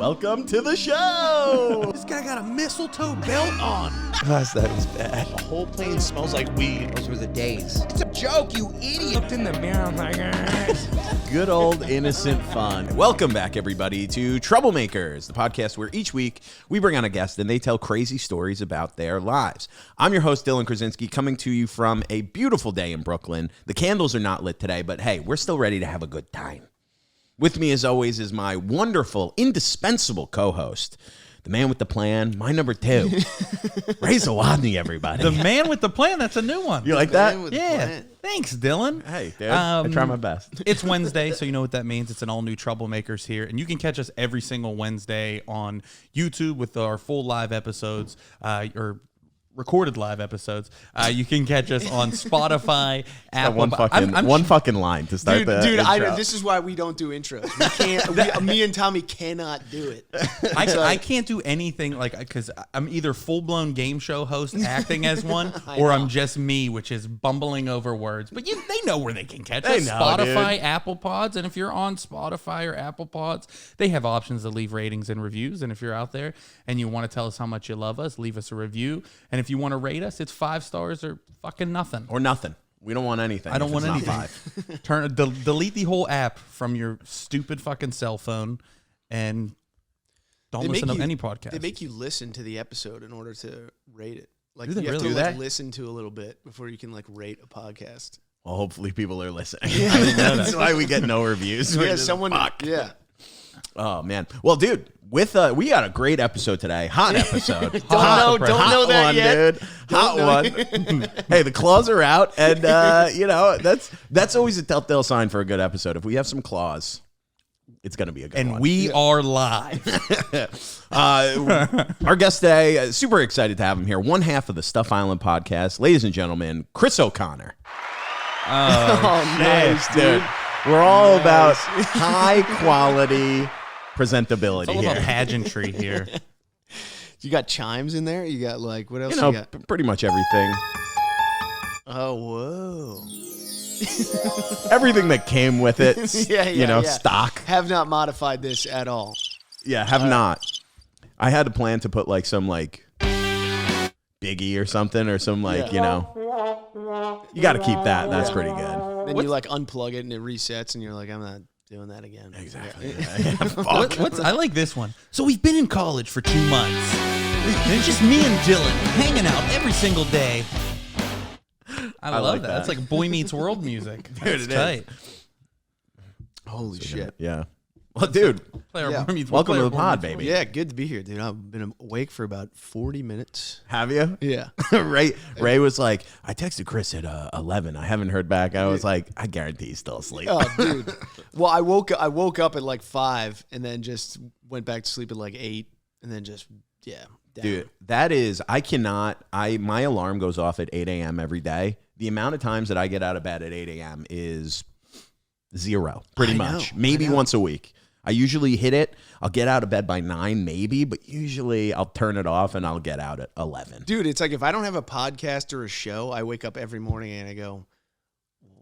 Welcome to the show. This guy got a mistletoe belt on. Gosh, that is bad. The whole plane smells like weed. Those were the days. It's a joke, you idiot. Looked in the mirror, I'm like, Good old innocent fun. Welcome back, everybody, to Troublemakers, the podcast where each week we bring on a guest and they tell crazy stories about their lives. I'm your host, Dylan Krasinski, coming to you from a beautiful day in Brooklyn. The candles are not lit today, but hey, we're still ready to have a good time. With me, as always, is my wonderful, indispensable co-host, the man with the plan, my number 2, Ray Zawadny, everybody. the man with the plan, that's a new one. You like that? Yeah. Thanks, Dylan. Hey, dude, I try my best. It's Wednesday, so you know what that means. It's an all-new Troublemakers here, and you can catch us every single Wednesday on YouTube with our full live episodes, or recorded live episodes. You can catch us on Spotify, Apple. One fucking line to start the Dude, intro. this is why we don't do intros. We can't. Me and Tommy cannot do it. I can't do anything because I'm either full-blown game show host acting as one, or I'm just me, which is bumbling over words. But they know where they can catch us. know, Spotify, dude. Apple Pods, and if you're on Spotify or Apple Pods, they have options to leave ratings and reviews. And if you're out there and you want to tell us how much you love us, leave us a review. And if you want to rate us, it's 5 stars or fucking nothing. Or nothing. We don't want anything. I don't want anything. 5. Delete the whole app from your stupid fucking cell phone and don't listen to any podcast. They make you listen to the episode in order to rate it. Like Do they you have really to do that? listen to a little bit before you can rate a podcast. Well, hopefully people are listening. I didn't know That's why we get no reviews. We're Yeah, just, someone. fuck. Yeah. Oh man. Well, dude, we got a great episode today. Hot episode. Don't know that one, yet. Dude. Hot one. Hey, the claws are out, and that's always a telltale sign for a good episode. If we have some claws, it's gonna be a good one. And we are live. Our guest today, super excited to have him here. One half of the Stuff Island podcast, ladies and gentlemen, Chris O'Connor. Oh, nice, dude. We're all about high quality presentability It's all here. about pageantry here. You got chimes in there. You got what else? You got? Pretty much everything. Oh, whoa. Everything that came with it. Yeah. Stock. Have not modified this at all. Yeah, have not. I had a plan to put some Biggie or something or some you got to keep that. That's pretty good. Then you unplug it and it resets and you're like, I'm not doing that again. Exactly. Yeah. Fuck. I like this one. So we've been in college for 2 months. And it's just me and Dylan hanging out every single day. I love like that. that. That's like Boy Meets World music. That's it tight. Holy shit. Yeah. Well, dude, Play our Yeah. Boy Meets welcome to the Boy pod, Meets baby. Yeah, good to be here, dude. I've been awake for about 40 minutes. Have you? Yeah. Ray was like, I texted Chris at 11. I haven't heard back. I was like, I guarantee he's still asleep. Oh, dude. Well, I woke up at 5 and then just went back to sleep at 8 and then just, down. Dude, that is, my alarm goes off at 8 a.m. every day. The amount of times that I get out of bed at 8 a.m. is 0, pretty much. Maybe once a week. I usually hit it. I'll get out of bed by 9, maybe, but usually I'll turn it off and I'll get out at 11. Dude, it's like if I don't have a podcast or a show, I wake up every morning and I go,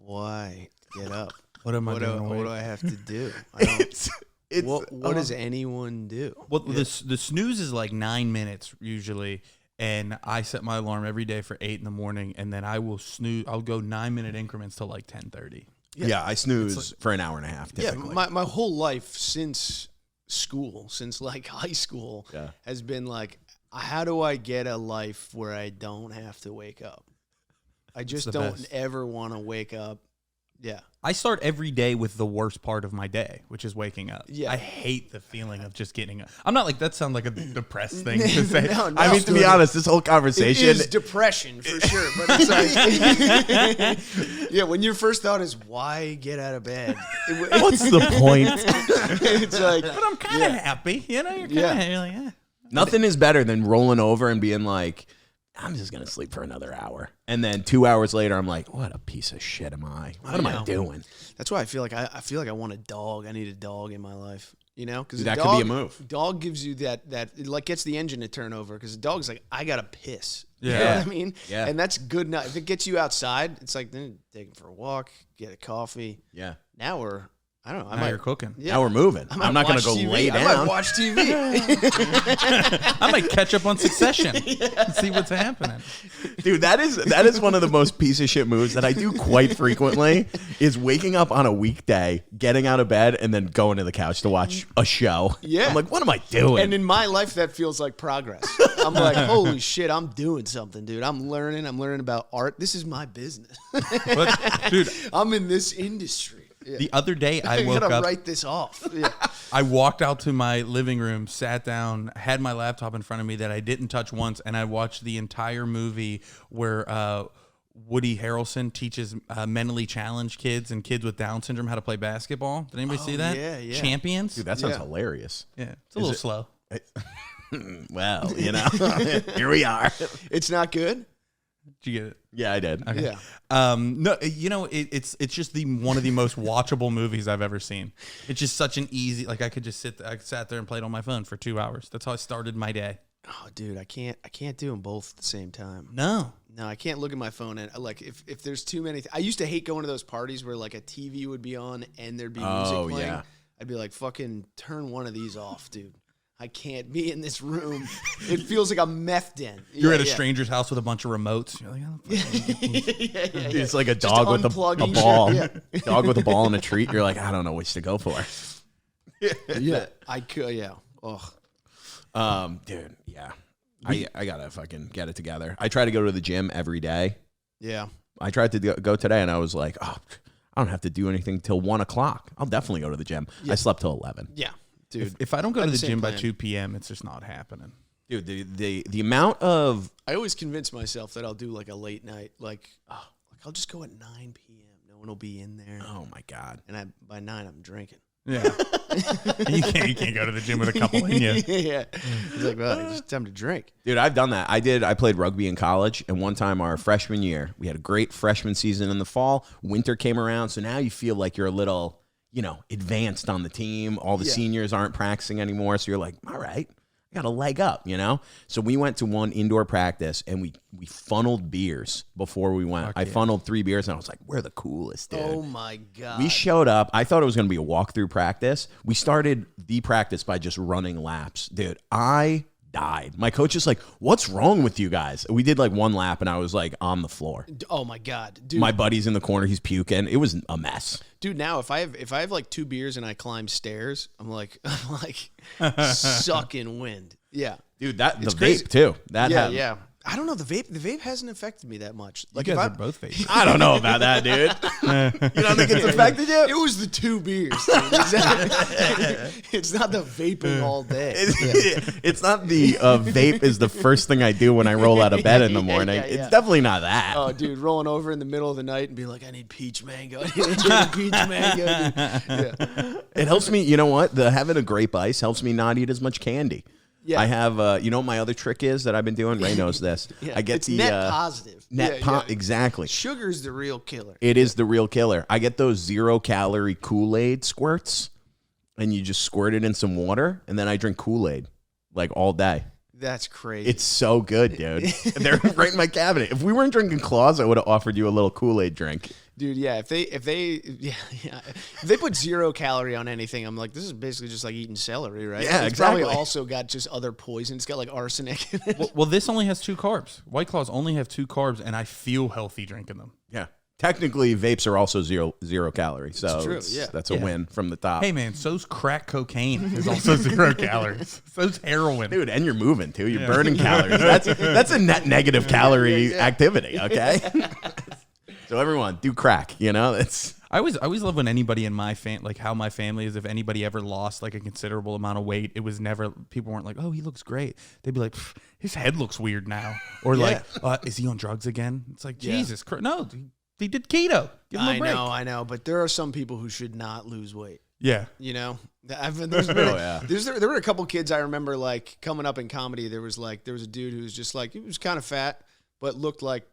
why get up? What am I What doing? do I have to do? I don't, It's what does anyone do? Well, the snooze is 9 minutes usually, and I set my alarm every day for 8 in the morning, and then I will snooze. I'll go 9-minute increments till 10:30. Yeah, I snooze for an hour and a half, typically. Yeah, my whole life since school, since high school, has been how do I get a life where I don't have to wake up? I just don't ever want to wake up. Yeah. I start every day with the worst part of my day, which is waking up. Yeah. I hate the feeling of just getting up. I'm not that sounds like a depressed thing to say. No, I mean, to be honest, this whole conversation. It is depression for sure, but it's yeah. When your first thought is why get out of bed, What's the point? it's like, But I'm kind of happy, You're kind of yeah. Nothing is better than rolling over and being like, I'm just going to sleep for another hour. And then 2 hours later, I'm like, what a piece of shit am I? What am I doing? that's why I feel like I want a dog. I need a dog in my life. Because That could be a move. Dog gives you that it gets the engine to turn over because the dog's like, I gotta piss. Yeah. You know what I mean? Yeah. And that's good enough. If it gets you outside, it's like then take him for a walk, get a coffee. Yeah. Now we're I don't know. Now you're cooking. Yeah. Now we're moving. I'm not going to go TV. lay down. I might watch TV. I might catch up on Succession and see what's happening. Dude, that is one of the most piece of shit moves that I do quite frequently is waking up on a weekday, getting out of bed, and then going to the couch to watch a show. Yeah. I'm like, what am I doing? And in my life, that feels like progress. I'm like, holy shit, I'm doing something, dude. I'm learning about art. This is my business. But, dude, I'm in this industry. Yeah. the other day I woke gotta up. write this off. Yeah. I walked out to my living room, sat down, had my laptop in front of me that I didn't touch once, and I watched the entire movie where Woody Harrelson teaches mentally challenged kids and kids with Down syndrome how to play basketball. Did anybody see that? Yeah, yeah. Champions? Dude, that sounds hilarious. Yeah, it's a little slow. Well, here we are. It's not good. Did you get it? Yeah, I did. Okay. Yeah. No, it's just one of the most watchable movies I've ever seen. It's just such an easy, like I sat there and played on my phone for 2 hours. That's how I started my day. Oh, dude, I can't do them both at the same time. No, I can't look at my phone and like if there's too many. I used to hate going to those parties where like a TV would be on and there'd be music playing. Yeah. I'd be like, fucking turn one of these off, dude. I can't be in this room. It feels like a meth den. You're at a stranger's house with a bunch of remotes. You're like, oh, It's like a dog with a ball. Dog with a ball and a treat. You're like, I don't know which to go for. Yeah. I could, yeah. Ugh. Dude, yeah. I gotta fucking get it together. I try to go to the gym every day. Yeah. I tried to go today and I was like, oh, I don't have to do anything till 1 o'clock. I'll definitely go to the gym. Yeah. I slept till 11. Yeah. Dude, if I don't go to the gym by 2 p.m., it's just not happening. Dude, the amount of... I always convince myself that I'll do like a late night, like I'll just go at 9 p.m. No one will be in there. Oh, my God. And by 9, I'm drinking. Yeah. you can't go to the gym with a couple in you. Yeah. It's like, well, it's time to drink. Dude, I've done that. I played rugby in college, and one time our freshman year, we had a great freshman season in the fall. Winter came around, so now you feel like you're a little... advanced on the team. All the seniors aren't practicing anymore. So you're like, all right, I got a leg up, So we went to one indoor practice and we funneled beers before we went. I funneled 3 beers and I was like, we're the coolest, dude. Oh my God. We showed up. I thought it was going to be a walkthrough practice. We started the practice by just running laps. Dude, I died. My coach is like, what's wrong with you guys? We did like 1 lap and I was like on the floor. Oh my God, dude. My buddy's in the corner. He's puking. It was a mess. Dude, now if I have like 2 beers and I climb stairs, I'm like sucking wind. Yeah. Dude, the crazy. vape too. Yeah. I don't know. The vape hasn't affected me that much. Like you guys are both vaping. I don't know about that, dude. You don't think it's affected you? It was the 2 beers. It's not the vaping all day. It's not the vape is the first thing I do when I roll out of bed in the morning. Yeah. It's definitely not that. Oh, dude, rolling over in the middle of the night and be like, I need peach mango. I need peach mango. Yeah. It helps me. You know what? Having a grape ice helps me not eat as much candy. Yeah. I have, you know what my other trick is that I've been doing? Ray knows this. I get it's net positive. Exactly. Sugar's the real killer. It is the real killer. I get those 0-calorie Kool-Aid squirts, and you just squirt it in some water, and then I drink Kool-Aid like all day. That's crazy. It's so good, dude. They're right in my cabinet. If we weren't drinking Claws, I would have offered you a little Kool-Aid drink. Dude, yeah. If they put 0 calorie on anything, I'm like, this is basically just like eating celery, right? Yeah, it's exactly. probably also got just other poison. It's got like arsenic in it. Well, this only has 2 carbs. White Claws only have 2 carbs, and I feel healthy drinking them. Yeah. Technically, vapes are also zero calories, so true, that's a win from the top. Hey, man, so's crack cocaine is also 0 calories. So's heroin. Dude, and you're moving, too. You're burning calories. That's a net negative calorie activity, okay? So everyone, do crack, It's... I always love when anybody in my like how my family is. If anybody ever lost like a considerable amount of weight, it was never, people weren't like, oh, he looks great. They'd be like, his head looks weird now. Or like, is he on drugs again? It's like, Jesus Christ. No, he did keto. Give him a break. I know. But there are some people who should not lose weight. Yeah. There were a couple kids I remember like coming up in comedy. There was a dude who was just like, he was kind of fat, but looked like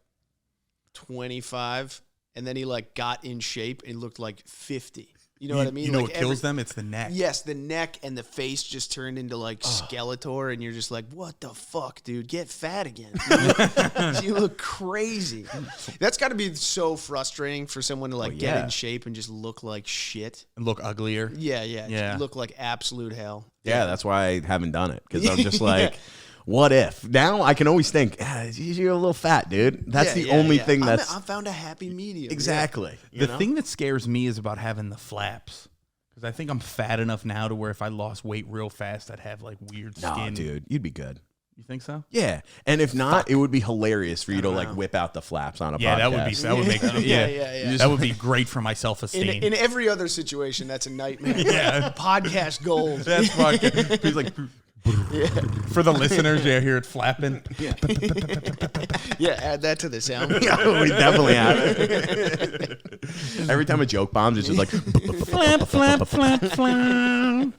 25. And then he like got in shape and looked like 50. You know what I mean? You know like what kills them? It's the neck. Yes, the neck and the face just turned into like Skeletor, and you're just like, what the fuck, dude? Get fat again. You look crazy. That's got to be so frustrating for someone to like get in shape and just look like shit. And look uglier. Yeah. You look like absolute hell. Yeah, that's why I haven't done it, because I'm just like, what if? Now I can always think, you're a little fat, dude. That's the only thing that's... I found a happy medium. Exactly. The thing that scares me is about having the flaps. Because I think I'm fat enough now to where if I lost weight real fast, I'd have like weird skin. No, dude, you'd be good. You think so? Yeah, and if not, it would be hilarious for you to like whip out the flaps on a podcast. That would make that would be great for my self-esteem. In every other situation, that's a nightmare. Podcast gold. That's podcast. He's like, for the listeners, hear it flapping. Add that to the sound. We definitely have it. Every time a joke bombs, it's just like flap, flap, flap, flap.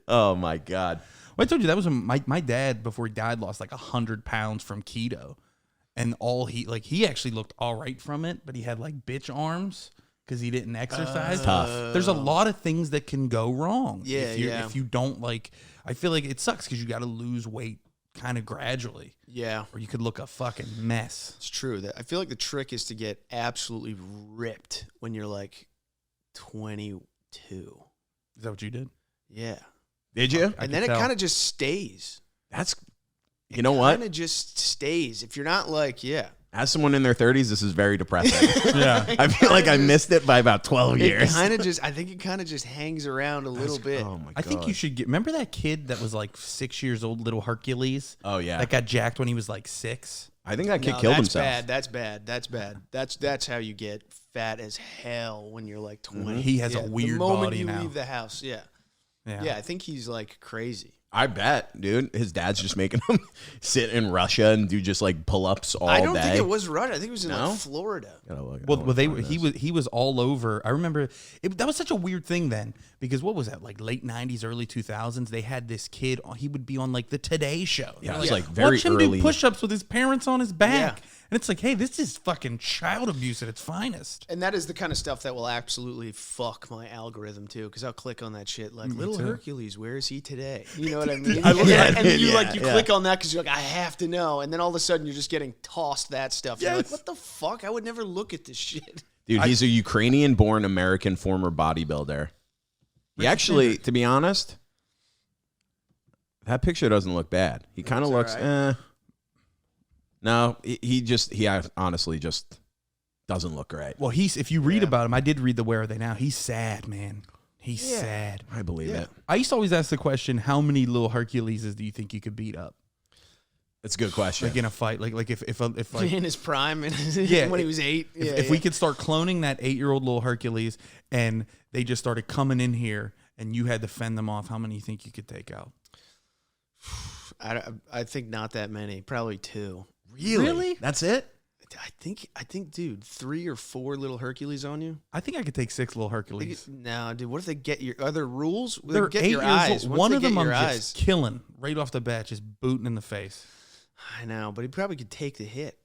Oh my God. Well, I told you that was my dad before he died lost like 100 pounds from keto, and he actually looked all right from it, but he had like bitch arms because he didn't exercise. Tough. There's a lot of things that can go wrong. If you don't like, I feel like it sucks because you got to lose weight kind of gradually. Yeah. Or you could look a fucking mess. It's true. I feel like the trick is to get absolutely ripped when you're like 22. Is that what you did? Yeah. Did you? And then it kind of just stays. That's, you know what? It kind of just stays. If you're not like, As someone in their 30s, this is very depressing. Yeah. I feel like I missed it by about 12 years. I think it kind of just hangs around a little bit. Oh my God. I think you should remember that kid that was like 6 years old, little Hercules? Oh, yeah. That got jacked when he was like 6? I think that kid killed himself. That's bad. That's how you get fat as hell when you're like 20. He has a weird body now. The moment you leave the house, Yeah, I think he's like crazy. I bet, dude. His dad's just making him sit in Russia and do just like pull-ups all day. I don't think it was Russia. I think it was in like Florida. He was all over. I remember that was such a weird thing then, because what was that, like late 90s, early 2000s? They had this kid. He would be on like the Today Show. Yeah, it was like very watch him early. do push-ups with his parents on his back. Yeah. And it's like, hey, this is fucking child abuse at its finest. And that is the kind of stuff that will absolutely fuck my algorithm too, because I'll click on that shit like little Hercules. Where is he today? You know what I mean? And you click on that because you're like, I have to know, and then all of a sudden you're just getting tossed that stuff. You're like, what the fuck? I would never look at this shit. Dude, he's a Ukrainian-born American former bodybuilder. He actually, to be honest, that picture doesn't look bad. He kind of looks, No, he honestly just doesn't look great. Well, if you read about him, I did read the Where Are They Now? He's sad, man. He's sad. I believe it. I used to always ask the question, how many little Herculeses do you think you could beat up? It's a good question. Like in a fight, like if like in his prime, when he was 8. If we could start cloning that 8-year-old little Hercules, and they just started coming in here, and you had to fend them off, how many do you think you could take out? I think not that many. Probably 2. Really? That's it? I think, dude, 3 or 4 little Hercules on you. I think I could take 6 little Hercules. No, dude. What if they get your other rules? They're get 8 your years eyes. old. One of them I'm eyes. just killing right off the bat, just booting in the face. I know, but he probably could take the hit.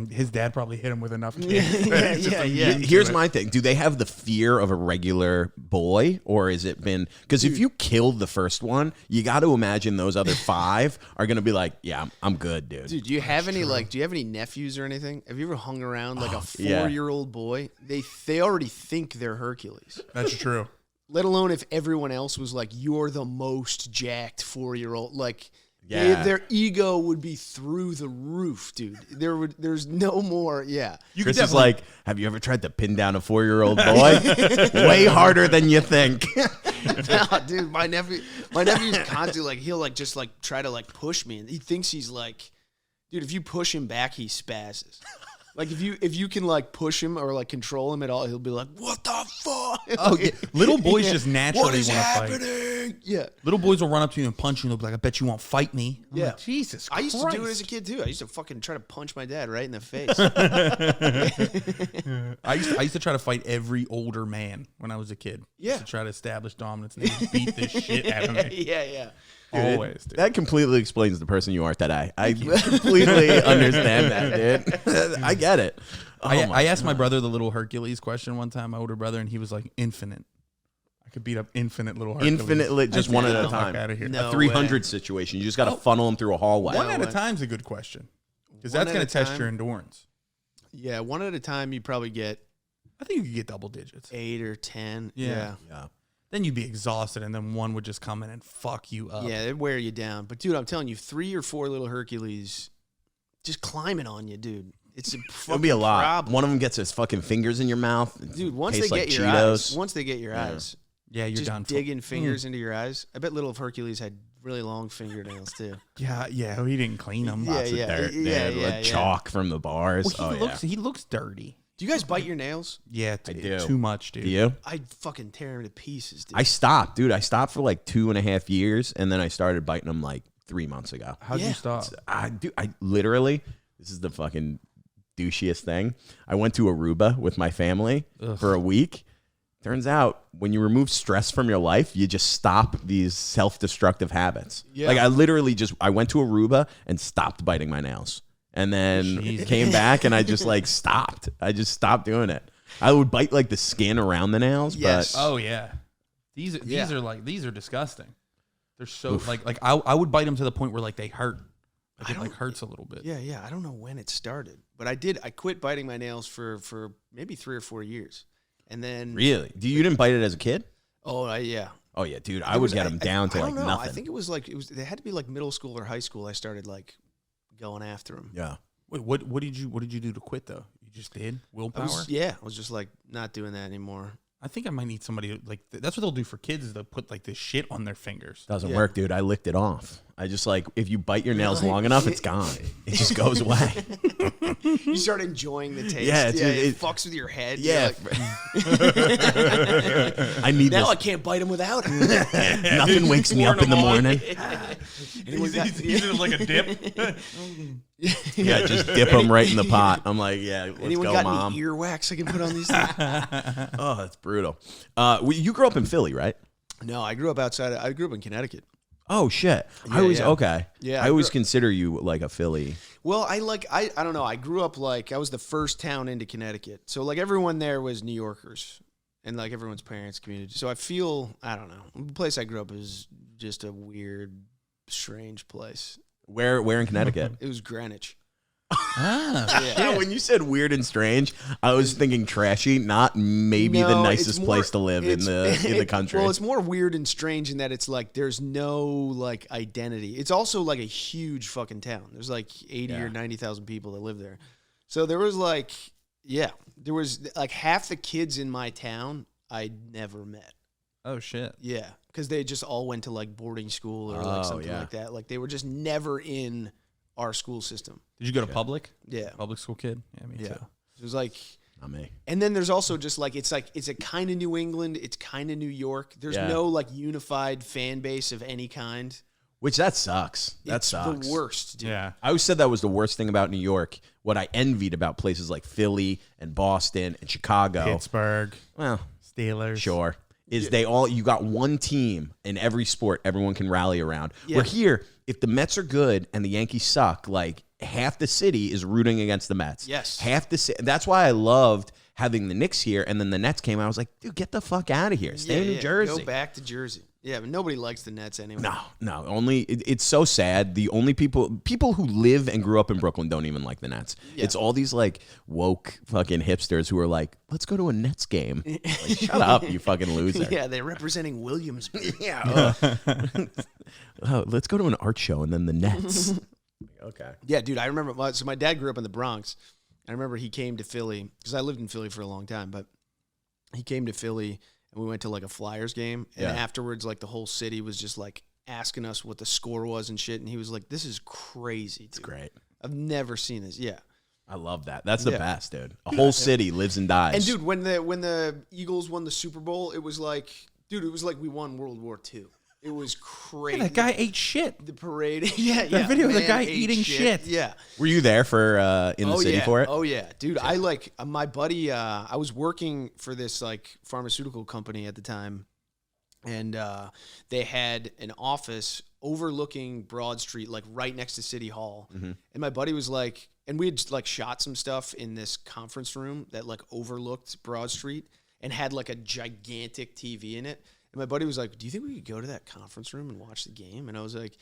His dad probably hit him with enough. Yeah. Here's my thing. Do they have the fear of a regular boy, or has it been... Because if you killed the first one, you got to imagine those other 5 are going to be like, yeah, I'm good, dude. Dude, do you have any nephews or anything? Have you ever hung around like a 4-year-old boy? They already think they're Hercules. That's true. Let alone if everyone else was like, you're the most jacked 4-year-old. Like... Yeah. Their ego would be through the roof, dude. There's no more. Yeah. Chris is like, have you ever tried to pin down a 4-year-old boy? Way harder than you think. No, dude, my nephew's constantly like, he'll like just like try to like push me, and he thinks he's like, dude, if you push him back, he spazzes. Like if you can like push him or like control him at all, he'll be like, "What the fuck?" Oh, yeah. Little boys just naturally want to fight. Yeah, little boys will run up to you and punch you, and they'll be like, "I bet you won't fight me." I'm yeah, like, Jesus Christ. I used to do it as a kid too. I used to fucking try to punch my dad right in the face. I used to try to fight every older man when I was a kid. Yeah, to try to establish dominance, and they would beat the shit out of me. Yeah. Always, dude. That completely explains the person you are today. I completely understand that, dude. I get it. I asked my brother the little Hercules question one time, my older brother, and he was like, infinite. I could beat up infinite little Hercules. Infinitely, just one at a time. Out of here. No a 300 way. situation. You just got to funnel them through a hallway. One at a time's a good question because that's going to test your endurance. Yeah, one at a time, you probably get. I think you could get double digits. 8 or 10. Yeah. Then you'd be exhausted, and then one would just come in and fuck you up. Yeah, it'd wear you down. But, dude, I'm telling you, 3 or 4 little Hercules just climbing on you, dude. It's a fucking It'll be a lot. problem. One of them gets his fucking fingers in your mouth. Dude, once they Tastes get like your Cheetos. eyes, once they get your eyes, Yeah, you're just done. digging fingers into your eyes. I bet little Hercules had really long fingernails, too. Yeah, he didn't clean them. Yeah, Lots of dirt, dude. Chalk from the bars. Well, he looks dirty. Do you guys bite your nails? Yeah, I do. Too much, dude. Do you? I'd fucking tear them to pieces, dude. I stopped, dude. I stopped for like 2.5 years, and then I started biting them like 3 months ago. How'd you stop? I literally, this is the fucking douchiest thing. I went to Aruba with my family for a week. Turns out when you remove stress from your life, you just stop these self-destructive habits. Yeah. Like I went to Aruba and stopped biting my nails. And then came back and I just like stopped. I just stopped doing it. I would bite like the skin around the nails, Yes. but Oh yeah, these are disgusting. They're so like I would bite them to the point where like they hurt. Like it like hurts a little bit. Yeah. I don't know when it started, but I quit biting my nails for maybe 3 or 4 years, and then really, you didn't bite it as a kid? yeah. Oh yeah, dude, I would get them down to I like don't know. nothing. I think it was they had to be like middle school or high school. I started like going after them. Yeah. Wait, what did you do to quit though? You just did willpower. I was just like not doing that anymore. I think I might need somebody like that's what they'll do for kids is they'll put like this shit on their fingers. Doesn't work, dude. I licked it off. I just like if you bite your nails long enough, it's gone. It just goes away. You start enjoying the taste. Yeah, it fucks with your head. Yeah. Like, I need now this. I can't bite them without him. Nothing wakes me up in the morning. He's like a dip. Yeah, just dip them right in the pot. I'm like, yeah, let's Anyone go, got Mom. any earwax I can put on these things? Oh, that's brutal. You grew up in Philly, right? No, I grew up outside. I grew up in Connecticut. Oh shit! Yeah, I always yeah. okay. Yeah, I I always grew- consider you like a Philly. Well, I don't know. I grew up like I was the first town into Connecticut. So like everyone there was New Yorkers and like everyone's parents' community. So I don't know. The place I grew up is just a weird, strange place. Where in Connecticut? It was Greenwich. Yeah. When you said weird and strange, I was thinking trashy, not maybe the No, nicest it's more- place to live in the country. Well, it's more weird and strange in that it's like there's no like identity. It's also like a huge fucking town. There's like 80 or 90,000 people that live there. So there was like half the kids in my town I'd never met. Oh shit. Yeah, because they just all went to like boarding school or like something like that. Like they were just never in our school system. Did you go to public? Yeah. Public school kid? Yeah, me too. It was like, Not me. and then there's also just like it's a kind of New England, it's kind of New York. There's no like unified fan base of any kind. Which that sucks. That sucks. It's the worst, dude. Yeah. I always said that was the worst thing about New York. What I envied about places like Philly and Boston and Chicago. Pittsburgh, Well, Steelers. sure. Is you got one team in every sport everyone can rally around. Yeah. Where here, if the Mets are good and the Yankees suck, like half the city is rooting against the Mets. Yes. Half the city. That's why I loved having the Knicks here, and then the Nets came out. I was like, dude, get the fuck out of here. Stay in New Jersey. Go back to Jersey. Yeah, but nobody likes the Nets anyway. No. Only it's so sad. The only people who live and grew up in Brooklyn don't even like the Nets. Yeah. It's all these like woke fucking hipsters who are like, let's go to a Nets game. Like, shut up, you fucking loser. Yeah, they're representing Williamsburg. Yeah. Let's go to an art show and then the Nets. Okay. Yeah, dude, I remember. So my dad grew up in the Bronx. I remember he came to Philly because I lived in Philly for a long time, but he came to Philly and we went to like a Flyers game. And afterwards, like the whole city was just like asking us what the score was and shit. And he was like, "This is crazy, dude. It's great. I've never seen this." Yeah. I love that. That's the best, dude. A whole city lives and dies. And dude, when the Eagles won the Super Bowl, it was like we won World War II. It was crazy. Yeah, that guy ate shit. The parade. Yeah. That video of the Man guy ate eating shit. Yeah. Were you there for in the city for it? Oh yeah, dude. I like my buddy. I was working for this like pharmaceutical company at the time, and they had an office overlooking Broad Street, like right next to City Hall. Mm-hmm. And my buddy was like, and we had like shot some stuff in this conference room that like overlooked Broad Street and had like a gigantic TV in it. And my buddy was like, do you think we could go to that conference room and watch the game? And I was like,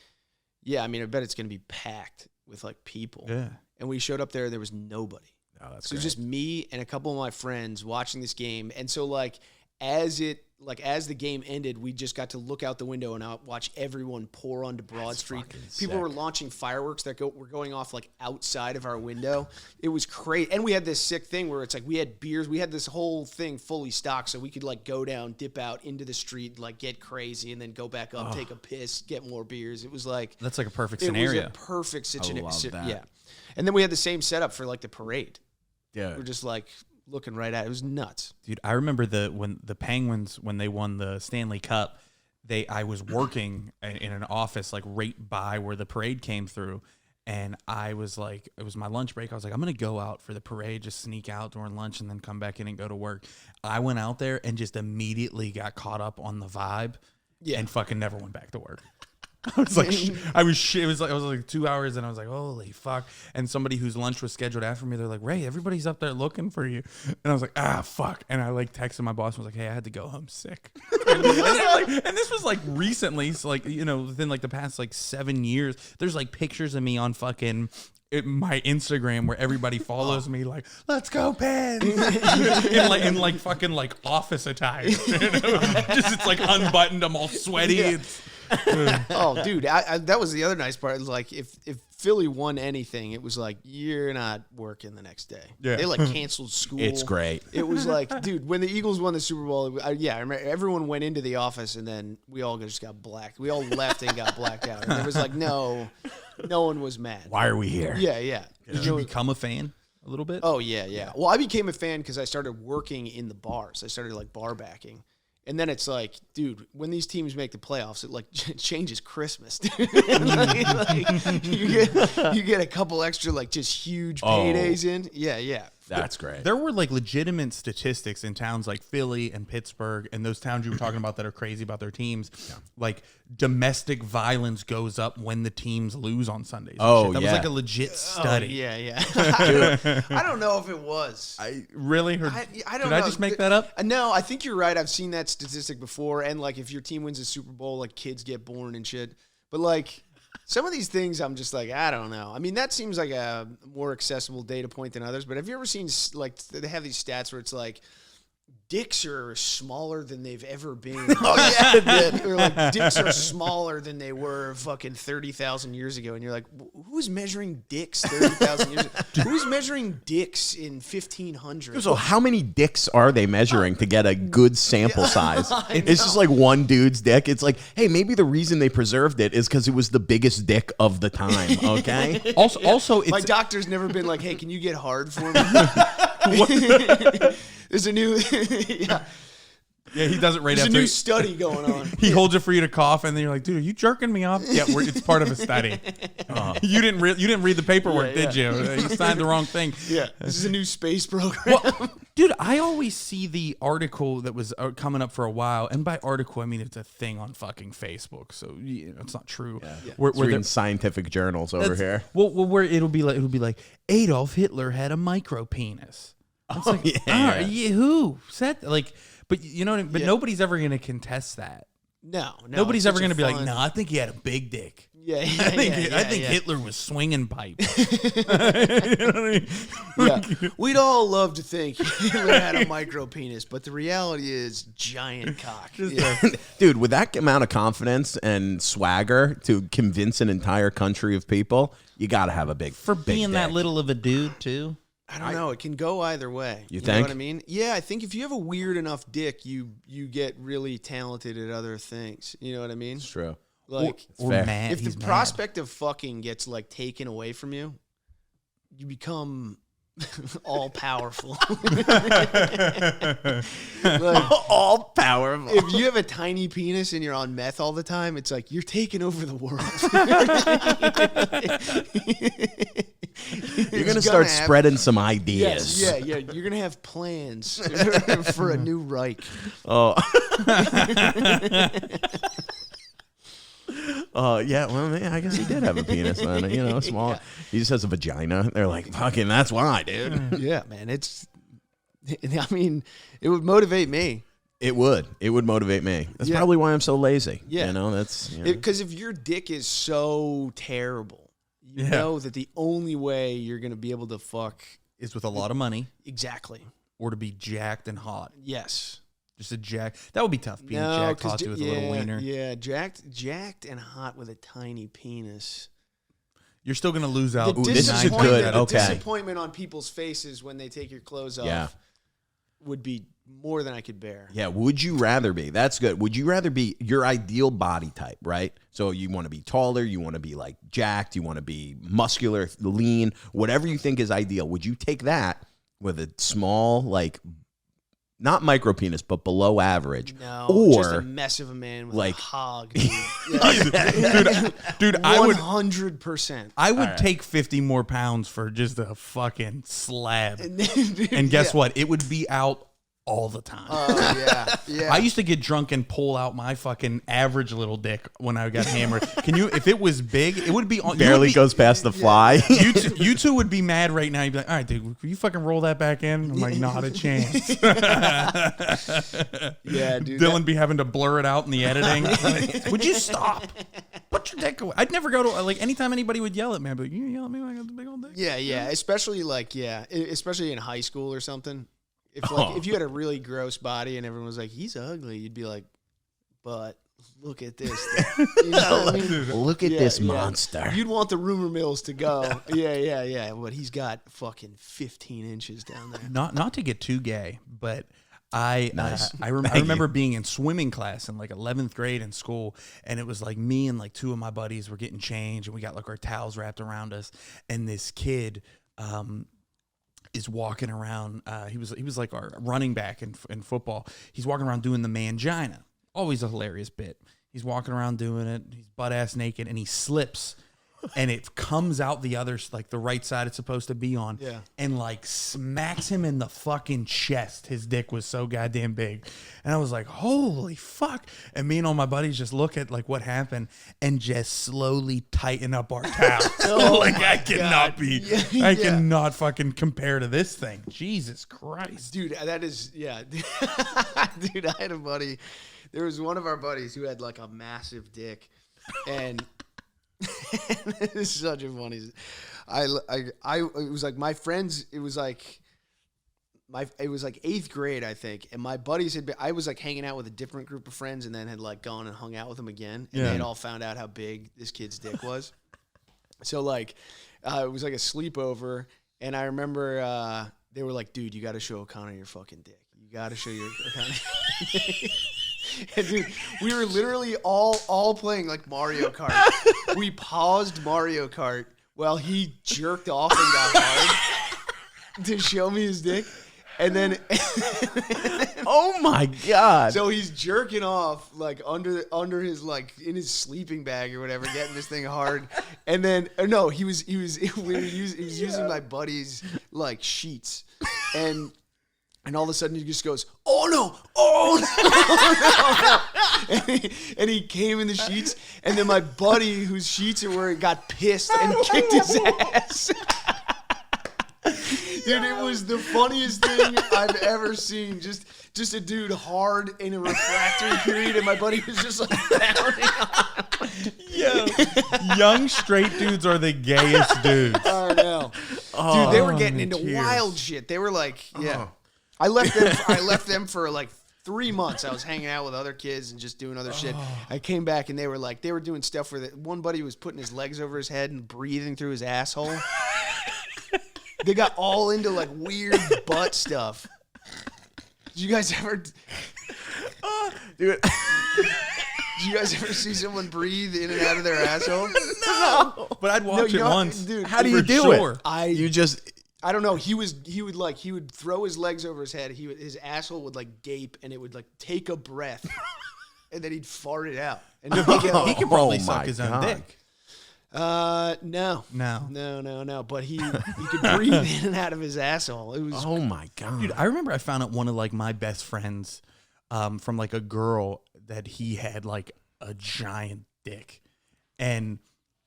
yeah, I mean, I bet it's going to be packed with like people. Yeah. And we showed up there. There was nobody. Oh, that's so it was just me and a couple of my friends watching this game. And so like as the game ended, we just got to look out the window and watch everyone pour onto Broad Street. People were launching fireworks that were going off like outside of our window. It was crazy. And we had this sick thing where it's like we had beers. We had this whole thing fully stocked so we could like go down, dip out into the street, like get crazy, and then go back up, take a piss, get more beers. It was like that's like a perfect scenario. It was a perfect situation. I love that. Yeah. And then we had the same setup for like the parade. Yeah. We're just like looking right at it. It was nuts. Dude, I remember when the Penguins, when they won the Stanley Cup, I was working in an office like right by where the parade came through, and I was like, it was my lunch break. I was like, I'm gonna go out for the parade, just sneak out during lunch, and then come back in and go to work. I went out there and just immediately got caught up on the vibe, and fucking never went back to work. I was like, it was like 2 hours, and I was like, holy fuck. And somebody whose lunch was scheduled after me, they're like, Ray, everybody's up there looking for you. And I was like, fuck. And I like texted my boss and was like, hey, I had to go home sick. and this was like recently, so like, you know, within like the past like 7 years, there's like pictures of me on fucking my Instagram where everybody follows me like, let's go Pens in like fucking like office attire. You know? Just it's like unbuttoned, I'm all sweaty. Yeah. Oh, dude, that was the other nice part. It was like if Philly won anything, it was like you're not working the next day. Yeah. They like canceled school. It's great. It was like, dude, when the Eagles won the Super Bowl, I remember everyone went into the office and then we all just got blacked. We all left and got blacked out. And there was like no one was mad. Why are we here? Yeah. Did you become a fan a little bit? Oh yeah. Well, I became a fan because I started working in the bars. I started like bar backing. And then it's like, dude, when these teams make the playoffs, it like changes Christmas. like, you get a couple extra like just huge paydays in. Yeah. That's great. There were like legitimate statistics in towns like Philly and Pittsburgh and those towns you were talking about that are crazy about their teams. Yeah. Like domestic violence goes up when the teams lose on Sundays. That was like a legit study. Yeah. I don't know if it was. I don't know. Did I just make that up? No, I think you're right. I've seen that statistic before. And like if your team wins a Super Bowl, like kids get born and shit. But like some of these things, I'm just like, I don't know. I mean, that seems like a more accessible data point than others. But have you ever seen, like, they have these stats where it's like, dicks are smaller than they've ever been. Or like, dicks are smaller than they were fucking 30,000 years ago. And you're like, who's measuring dicks 30,000 years ago? Who's measuring dicks in 1500? So how many dicks are they measuring to get a good sample size? It's just like one dude's dick. It's like, hey, maybe the reason they preserved it is because it was the biggest dick of the time, okay? Also, it's... My doctor's never been like, hey, can you get hard for me? There's a new, Yeah, he does it right There's after. a new study going on. He holds it for you to cough, and then you're like, dude, are you jerking me off? Yeah, it's part of a study. You didn't read the paperwork, did you? You signed the wrong thing. Yeah, this is a new space program. Well, dude, I always see the article that was coming up for a while, and by article, I mean it's a thing on fucking Facebook, so it's not true. Yeah. We're reading scientific journals over here. Well, where it'll be like Adolf Hitler had a micro penis. It's like, who said that? Like, but you know what I mean? But nobody's ever going to contest that. No. Nobody's ever going to be like, no, I think he had a big dick. I think Hitler was swinging pipe. You know what I mean? We'd all love to think Hitler had a micro penis, but the reality is giant cock. Dude, with that amount of confidence and swagger to convince an entire country of people, you got to have a big For big being that dick. little of a dude, too. I don't know. It can go either way. You know think? what I mean? Yeah, I think if you have a weird enough dick, you get really talented at other things. You know what I mean? It's true. Like, Or mad. if the prospect of fucking gets like taken away from you, you become all powerful. All powerful. If you have a tiny penis and you're on meth all the time, it's like you're taking over the world. You're going to start spreading some ideas. Yeah. You're going to have plans for a new Reich. Oh. Yeah, well, yeah, I guess he did have a penis then. You know, small. Yeah. He just has a vagina. They're like, fucking, that's why, dude. Yeah, man. I mean, it would motivate me. It would. It would motivate me. That's probably why I'm so lazy. Yeah. You know, that's... Because if your dick is so terrible, you know that the only way you're going to be able to fuck... is with a lot of money. Exactly. Or to be jacked and hot. Yes. Just a jack. That would be tough, being jacked hot with a little wiener. Yeah, jacked and hot with a tiny penis. You're still going to lose out. This is a good... The disappointment on people's faces when they take your clothes off would be more than I could bear. Yeah, would you rather be? That's good. Would you rather be your ideal body type, right? So you want to be taller, you want to be like jacked, you want to be muscular, lean, whatever you think is ideal. Would you take that with a small, like, not micro penis, but below average? No, or just a mess of a man with like, a hog. Dude, I would 100%. I would take 50 more pounds for just a fucking slab. And guess what? It would be out all the time. Oh, yeah. I used to get drunk and pull out my fucking average little dick when I got hammered. Can you, if it was big, it would be on. Barely goes past the fly. You two would be mad right now. You'd be like, all right, dude, will you fucking roll that back in? I'm like, not a chance. Yeah, dude. Dylan be having to blur it out in the editing. Like, would you stop? Put your dick away. I'd never go to, like, anytime anybody would yell at me, I'd be like, you yell at me when I got the big old dick? Yeah. Especially especially in high school or something. If you had a really gross body and everyone was like, he's ugly, you'd be like, but look at this. You know what I mean? Look at this monster. You'd want the rumor mills to go. Yeah. But he's got fucking 15 inches down there. Not to get too gay, but I remember being in swimming class in like 11th grade in school, and it was like me and like two of my buddies were getting changed, and we got like our towels wrapped around us, and this kid is walking around. He was like our running back in football. He's walking around doing the mangina. Always a hilarious bit. He's walking around doing it. He's butt ass naked, and he slips, and it comes out the other, like the right side it's supposed to be on, and like smacks him in the fucking chest. His dick was so goddamn big, and I was like, holy fuck! And me and all my buddies just look at like what happened and just slowly tighten up our towels. Like I cannot I cannot fucking compare to this thing. Jesus Christ, dude, that is dude. I had a buddy. There was one of our buddies who had like a massive dick, and. This is such a funny. It was like my friends. It was like 8th grade, I think, and my buddies had been. I was like hanging out with a different group of friends, and then had like gone and hung out with them again, and they had all found out how big this kid's dick was. So like, it was like a sleepover, and I remember they were like, "Dude, you got to show O'Connor your fucking dick. You got to show your O'Connor." And dude, we were literally all playing like Mario Kart. We paused Mario Kart while he jerked off and got hard to show me his dick. And then oh my god. So he's jerking off like under his like in his sleeping bag or whatever, getting this thing hard. And then he was using my buddy's like sheets. And all of a sudden he just goes, oh no. And he came in the sheets, and then my buddy whose sheets are wearing got pissed and kicked his ass. Dude, it was the funniest thing I've ever seen. Just a dude hard in a refractory period, and my buddy was just like pounding on. Yo, young straight dudes are the gayest dudes. I know. Dude, they were getting into wild shit. They were like, I left them for like 3 months. I was hanging out with other kids and just doing other shit. I came back and they were doing stuff where one buddy was putting his legs over his head and breathing through his asshole. They got all into like weird butt stuff. Did you guys ever Dude, did you guys ever see someone breathe in and out of their asshole? No. But I'd watch it once. Dude, how do you do it? I don't know. He would throw his legs over his head. His asshole would like gape, and it would like take a breath, and then he'd fart it out. And he could probably suck his own dick. No. But he could breathe in and out of his asshole. It was. Oh my god, dude! I remember I found out one of like my best friends, from like a girl that he had like a giant dick. And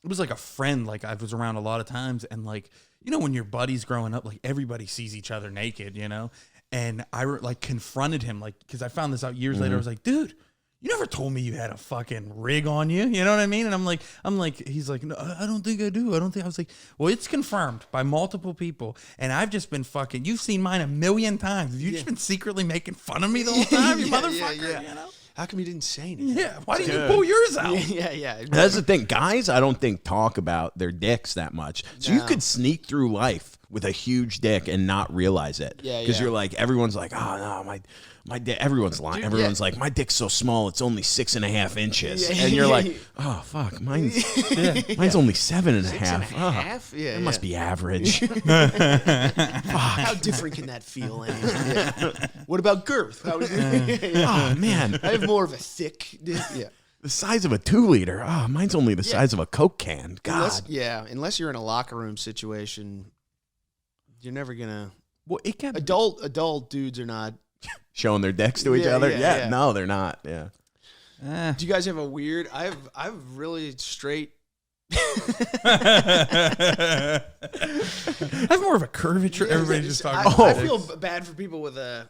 it was like a friend, like I was around a lot of times. And like, you know, when your buddies growing up, like everybody sees each other naked, you know? And I like confronted him, like, because I found this out years later. I was like, dude, you never told me you had a fucking rig on you. You know what I mean? And I'm like, he's like, no, I don't think I do. I was like, well, it's confirmed by multiple people. And I've just been fucking, you've seen mine a million times. You've just been secretly making fun of me the whole time, you motherfucker, you know? How come you didn't say anything? Yeah, why didn't you pull yours out? Yeah. That's the thing. Guys, I don't think talk about their dicks that much. So you could sneak through life with a huge dick and not realize it. Yeah. Because you're like, everyone's like, oh, no, my dick, everyone's lying. Dude, everyone's like, my dick's so small, it's only 6.5 inches. And you're like, oh, fuck, mine's only 7.5. 6.5? Yeah. It must be average. How different can that feel? What about girth? How is Oh, man. I have more of a thick. Yeah. The size of a 2-liter. Oh, mine's only the size of a Coke can. God. Unless you're in a locker room situation, you're never gonna. Well, it can Adult dudes are not showing their dicks to each other. Yeah, no, they're not. Yeah. Do you guys have a weird? I've really straight. I have more of a curvature. Everybody just talking about I feel bad for people with a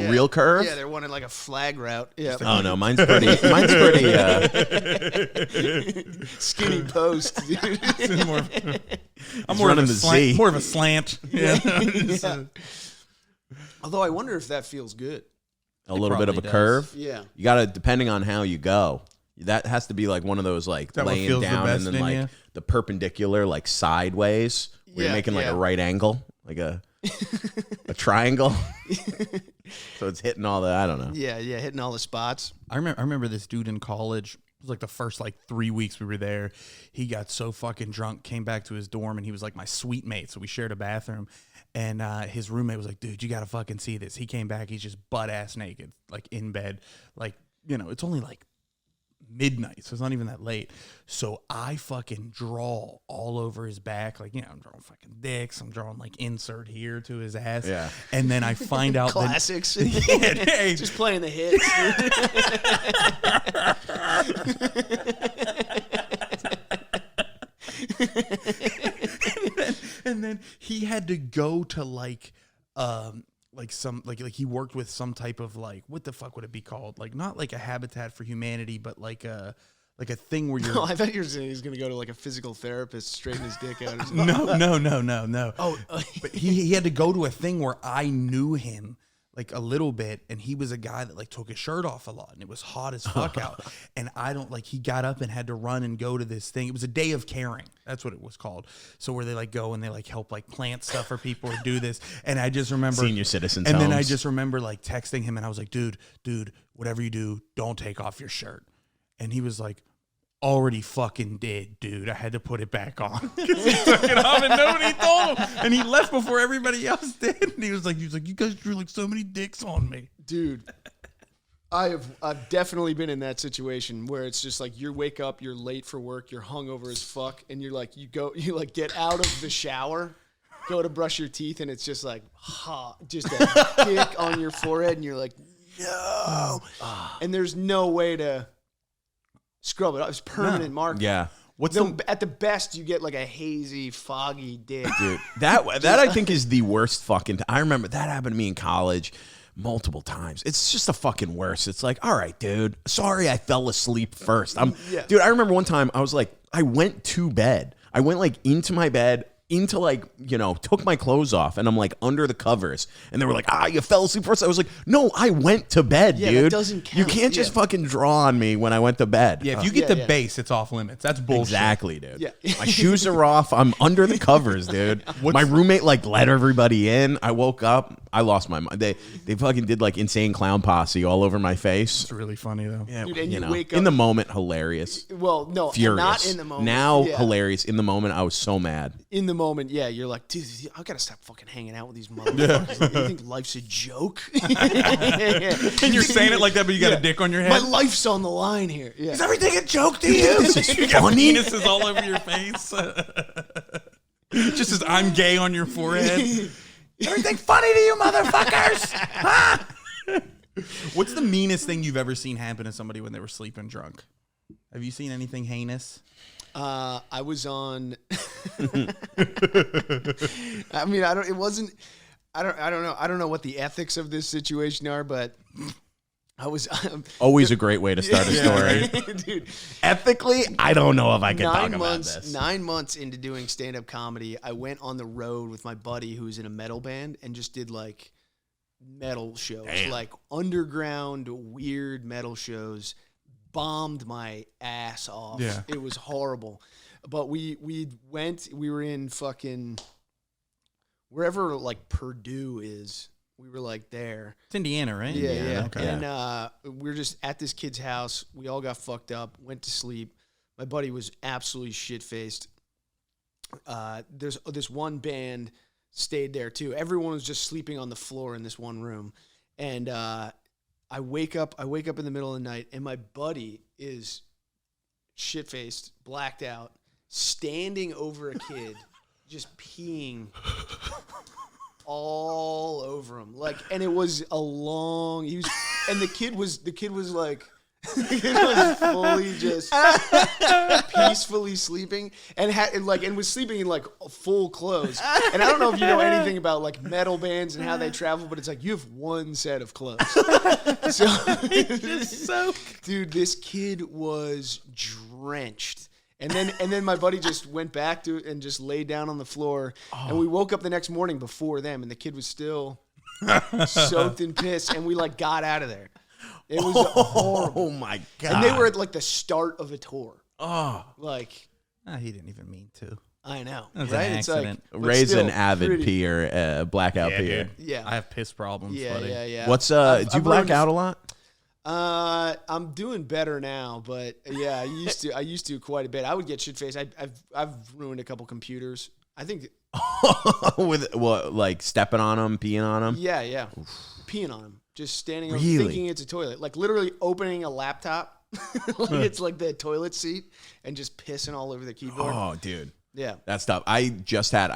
real curve. Yeah, they're wanting like a flag route. Yeah. Oh no, mine's pretty. Skinny post. Dude. I'm more of a Z. More of a slant. Yeah. Although I wonder if that feels good. A little bit of a does. curve. Yeah. You got to, depending on how you go. That has to be like one of those like laying down and then like the perpendicular like sideways where you're making like a right angle, like a triangle. So it's hitting all the, I don't know. Yeah, hitting all the spots. I remember this dude in college. It was like the first like 3 weeks we were there. He got so fucking drunk, came back to his dorm, and he was like my suite mate. So we shared a bathroom. And his roommate was like, dude, you got to fucking see this. He came back. He's just butt ass naked, like in bed. Like, you know, it's only like midnight, so it's not even that late. So I fucking draw all over his back, like, you know, I'm drawing fucking dicks, I'm drawing like insert here to his ass. Yeah. And then I find out classics. That, just playing the hits. and then he had to go to like he worked with some type of like, what the fuck would it be called? Like not like a Habitat for Humanity, but like a thing where you're. No, I thought you were saying he's gonna go to like a physical therapist, straighten his dick out. Or something. No. Oh, but he had to go to a thing where I knew him like a little bit, and he was a guy that like took his shirt off a lot, and it was hot as fuck out. And I don't like, he got up and had to run and go to this thing. It was a day of caring. That's what it was called. So where they like go and they like help like plant stuff for people or do this. And I just remember senior citizens. And homes. then I just remember like texting him, and I was like, dude, whatever you do, don't take off your shirt. And he was like, already fucking did, dude. I had to put it back on because he took it off and nobody told him, and he left before everybody else did. And he was like, you guys drew like so many dicks on me, dude. I've definitely been in that situation where it's just like you wake up, you're late for work, you're hungover as fuck, and you get out of the shower, go to brush your teeth, and it's just like just a dick on your forehead, and you're like, no, and there's no way to scrub it up. It's permanent mark. Yeah. At the best, you get like a hazy, foggy dick. Dude, that I think is the worst fucking. I remember that happened to me in college multiple times. It's just the fucking worst. It's like, all right, dude, sorry I fell asleep first. Dude, I remember one time I was like, I went to bed. I went like into my bed, into like, you know, took my clothes off, and I'm like under the covers, and they were like, you fell asleep first. I was like, no, I went to bed, dude. That doesn't count. You can't just fucking draw on me when I went to bed. Yeah, if you get the base, it's off limits. That's bullshit. Exactly, dude. Yeah. My shoes are off. I'm under the covers, dude. My roommate like let everybody in. I woke up. I lost my mind. They fucking did like Insane Clown Posse all over my face. It's really funny though. Yeah, dude, and you know, wake up in the moment, hilarious. Well, no, furious. not in the moment. Now, hilarious. In the moment, I was so mad. In the moment, yeah, you're like, dude, I gotta stop fucking hanging out with these motherfuckers. Like, you think life's a joke? And you're saying it like that, but you got a dick on your head. My life's on the line here. Yeah. Is everything a joke to you? You got penises all over your face. Just as I'm gay on your forehead. Everything funny to you, motherfuckers? What's the meanest thing you've ever seen happen to somebody when they were sleeping drunk? Have you seen anything heinous? I was on. I mean, I don't know what the ethics of this situation are, but I was always a great way to start a story. Dude. Ethically, I don't know if I can talk about this. 9 months into doing stand-up comedy, I went on the road with my buddy who's in a metal band and just did like metal shows, like underground weird metal shows. Bombed my ass off. Yeah. It was horrible. But we were in fucking wherever like Purdue is. We were like there. It's Indiana, right? Yeah. Okay. And we were just at this kid's house. We all got fucked up, went to sleep. My buddy was absolutely shit-faced. There's this one band stayed there too. Everyone was just sleeping on the floor in this one room. And I wake up in the middle of the night, and my buddy is shit-faced, blacked out, standing over a kid, just peeing all over him. Like, and it was a long. And the kid was like. It was fully just peacefully sleeping and was sleeping in like full clothes. And I don't know if you know anything about like metal bands and how they travel, but it's like you have one set of clothes. Dude, this kid was drenched. And then my buddy just went back to it and just laid down on the floor. Oh. And we woke up the next morning before them, and the kid was still soaked in piss. And we like got out of there. It was horrible. Oh my God. And they were at like the start of a tour. Oh. Like. He didn't even mean to. I know. It was right? An accident. It's like, Ray's an avid peer, blackout peer. Yeah. I have piss problems, buddy. Yeah. What's, do you black out a lot? I'm doing better now, but yeah, I used to quite a bit. I would get shit-faced. I've ruined a couple computers. I think. With what, like stepping on them, peeing on them? Yeah. Peeing on them. Just standing up thinking it's a toilet. Like literally opening a laptop. Like it's like the toilet seat and just pissing all over the keyboard. Oh, dude. Yeah. That's tough. I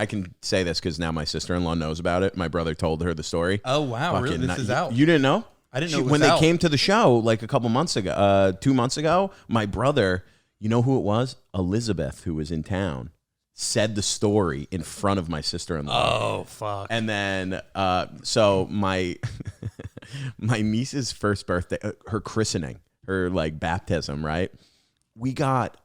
can say this because now my sister-in-law knows about it. My brother told her the story. Oh, wow. Really? This is out. You didn't know? I didn't know it was when out. They came to the show like a couple months ago, 2 months ago, my brother, you know who it was? Elizabeth, who was in town, said the story in front of my sister-in-law. Oh, fuck. And then, so my my niece's first birthday, her christening, her like baptism, right? We got,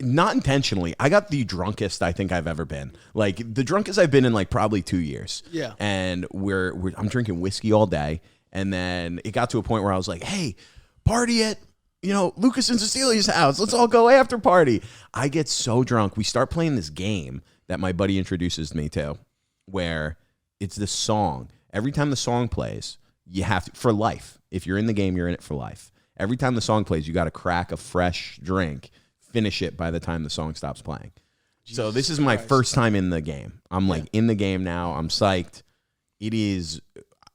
not intentionally, I got the drunkest I think I've ever been. Like the drunkest I've been in like probably 2 years. Yeah. And I'm drinking whiskey all day. And then it got to a point where I was like, hey, party at, Lucas and Cecilia's house. Let's all go after party. I get so drunk. We start playing this game that my buddy introduces me to where it's this song. Every time the song plays, you have to, for life. If you're in the game, you're in it for life. Every time the song plays, you got to crack a fresh drink, finish it by the time the song stops playing. So this is my first time in the game. I'm like in the game now. I'm psyched. It is...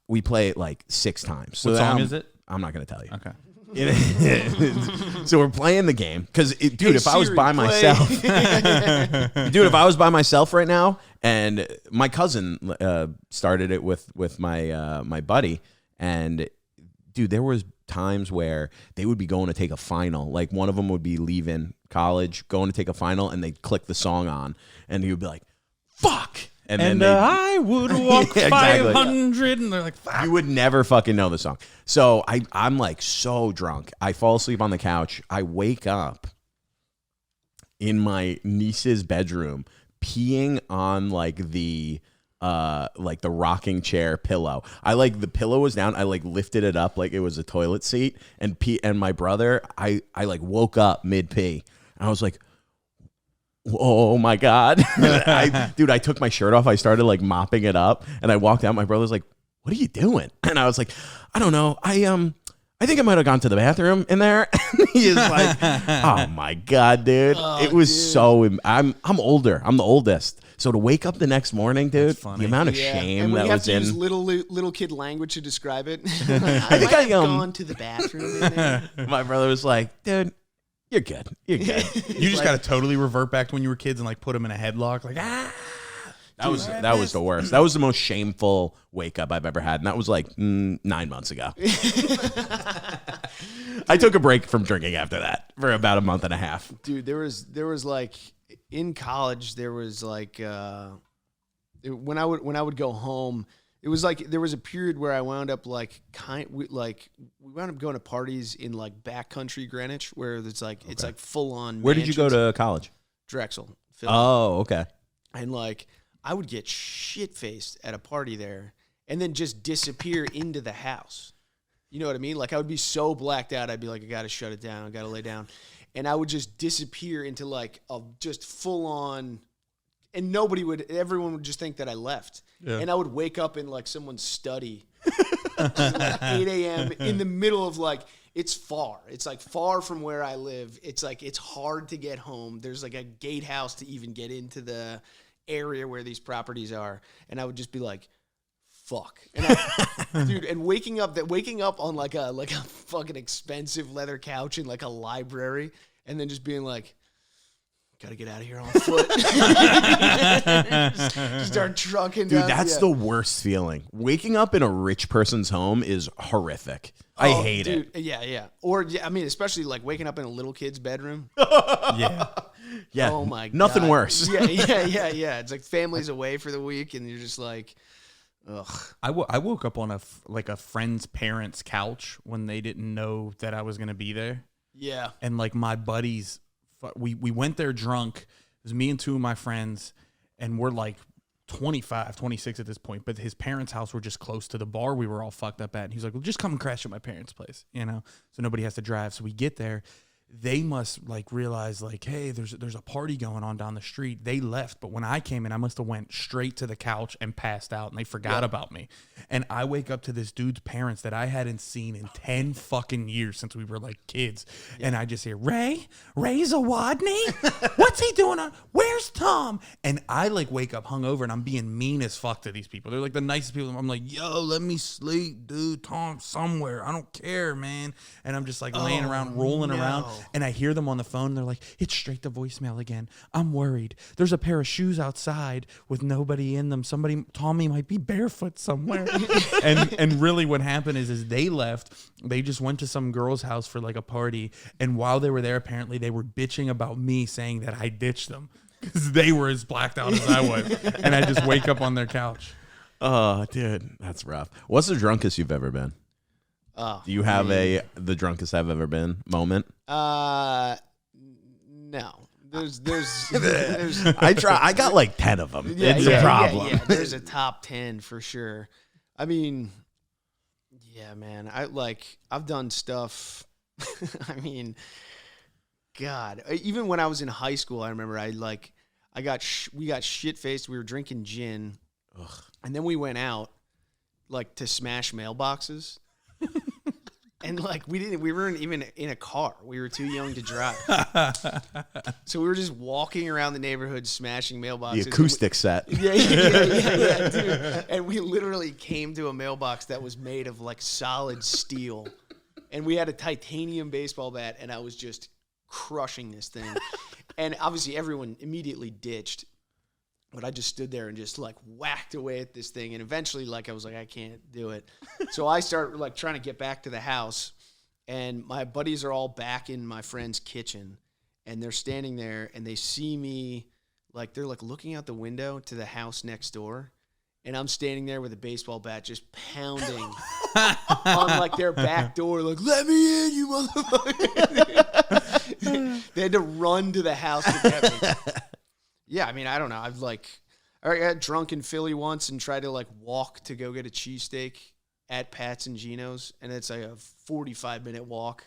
We play it like 6 times. So what song is it? I'm not going to tell you. Okay. So we're playing the game because, dude, if I was by myself, if I was by myself right now, and my cousin started it with my buddy, and dude, there was times where they would be going to take a final. Like one of them would be leaving college, going to take a final, and they'd click the song on, and he would be like, "Fuck." And then I would walk 500, and they're like, fuck. You would never fucking know the song. So I'm like so drunk. I fall asleep on the couch. I wake up in my niece's bedroom, peeing on like the rocking chair pillow. The pillow was down. I like lifted it up like it was a toilet seat, and my brother, I like woke up mid pee, and I was like, oh my God. I took my shirt off. I started like mopping it up, and I walked out. My brother's like, what are you doing? And I was like, I don't know. I think I might have gone to the bathroom in there. He is like, oh my God, dude. It was so, I'm older. I'm the oldest. So to wake up the next morning, dude, the amount of shame and that have was to in. Use little kid language to describe it. I think I gone to the bathroom in there. My brother was like, dude, you're good. You're good. You just got to totally revert back to when you were kids and like put them in a headlock. Like, ah. That was the worst. That was the most shameful wake up I've ever had, and that was like 9 months ago. I took a break from drinking after that for about a month and a half. Dude, there was like in college, there was like when I would go home, it was like there was a period where I wound up we wound up going to parties in like backcountry Greenwich, where it's like it's like full on. Where did you go to college? Drexel. Philly. Oh, okay. And like I would get shit faced at a party there, and then just disappear into the house. You know what I mean? Like I would be so blacked out, I'd be like, I gotta shut it down, I gotta lay down, and I would just disappear into like a just full on. And everyone would just think that I left. Yeah. And I would wake up in like someone's study at like 8 a.m. in the middle of like, it's far. It's like far from where I live. It's like, it's hard to get home. There's like a gatehouse to even get into the area where these properties are. And I would just be like, fuck. And dude, and waking up on like a fucking expensive leather couch in like a library, and then just being like, gotta get out of here on foot. just start trucking down. Dude, that's the worst feeling. Waking up in a rich person's home is horrific. I hate it. Yeah. Or, I mean, especially like waking up in a little kid's bedroom. Yeah. Oh, my God. Nothing worse. Yeah. It's like family's away for the week, and you're just like, ugh. I woke up on a friend's parents' couch when they didn't know that I was going to be there. Yeah. And like my buddies... We went there drunk. It was me and 2 of my friends, and we're like 25, 26 at this point. But his parents' house were just close to the bar we were all fucked up at. And he's like, well, just come and crash at my parents' place, so nobody has to drive. So we get there. They must like realize like, hey, there's a party going on down the street. They left, but when I came in, I must have went straight to the couch and passed out, and they forgot about me. And I wake up to this dude's parents that I hadn't seen in 10 fucking years since we were like kids. Yeah. And I just hear, Ray Zawadney? What's he doing? Where's Tom? And I like wake up hungover, and I'm being mean as fuck to these people. They're like the nicest people. I'm like, yo, let me sleep, dude. Tom's somewhere. I don't care, man. And I'm just like laying around, rolling around. And I hear them on the phone, and they're like, it's straight to voicemail again. I'm worried. There's a pair of shoes outside with nobody in them. Tommy might be barefoot somewhere. and really what happened is they left. They just went to some girl's house for like a party. And while they were there, apparently they were bitching about me, saying that I ditched them because they were as blacked out as I was. And I just wake up on their couch. Oh, dude, that's rough. What's the drunkest you've ever been? Do you have the drunkest I've ever been moment? No. There's I got like 10 of them. It's a problem. Yeah, there's a top 10 for sure. I mean, yeah, man. I've done stuff. I mean, God. Even when I was in high school, I remember we got shit faced. We were drinking gin, and then we went out like to smash mailboxes. And like we weren't even in a car. We were too young to drive. So we were just walking around the neighborhood smashing mailboxes. The acoustic set. Yeah, dude. And we literally came to a mailbox that was made of like solid steel. And we had a titanium baseball bat, and I was just crushing this thing. And obviously everyone immediately ditched. But I just stood there and just like whacked away at this thing. And eventually like I was like, I can't do it. So I start like trying to get back to the house. And my buddies are all back in my friend's kitchen. And they're standing there and they see me like they're like looking out the window to the house next door. And I'm standing there with a baseball bat just pounding on like their back door, like, let me in, you motherfucker. They had to run to the house to get me. Yeah, I mean, I don't know. I got drunk in Philly once and tried to like walk to go get a cheesesteak at Pat's and Gino's, and it's like a 45-minute walk.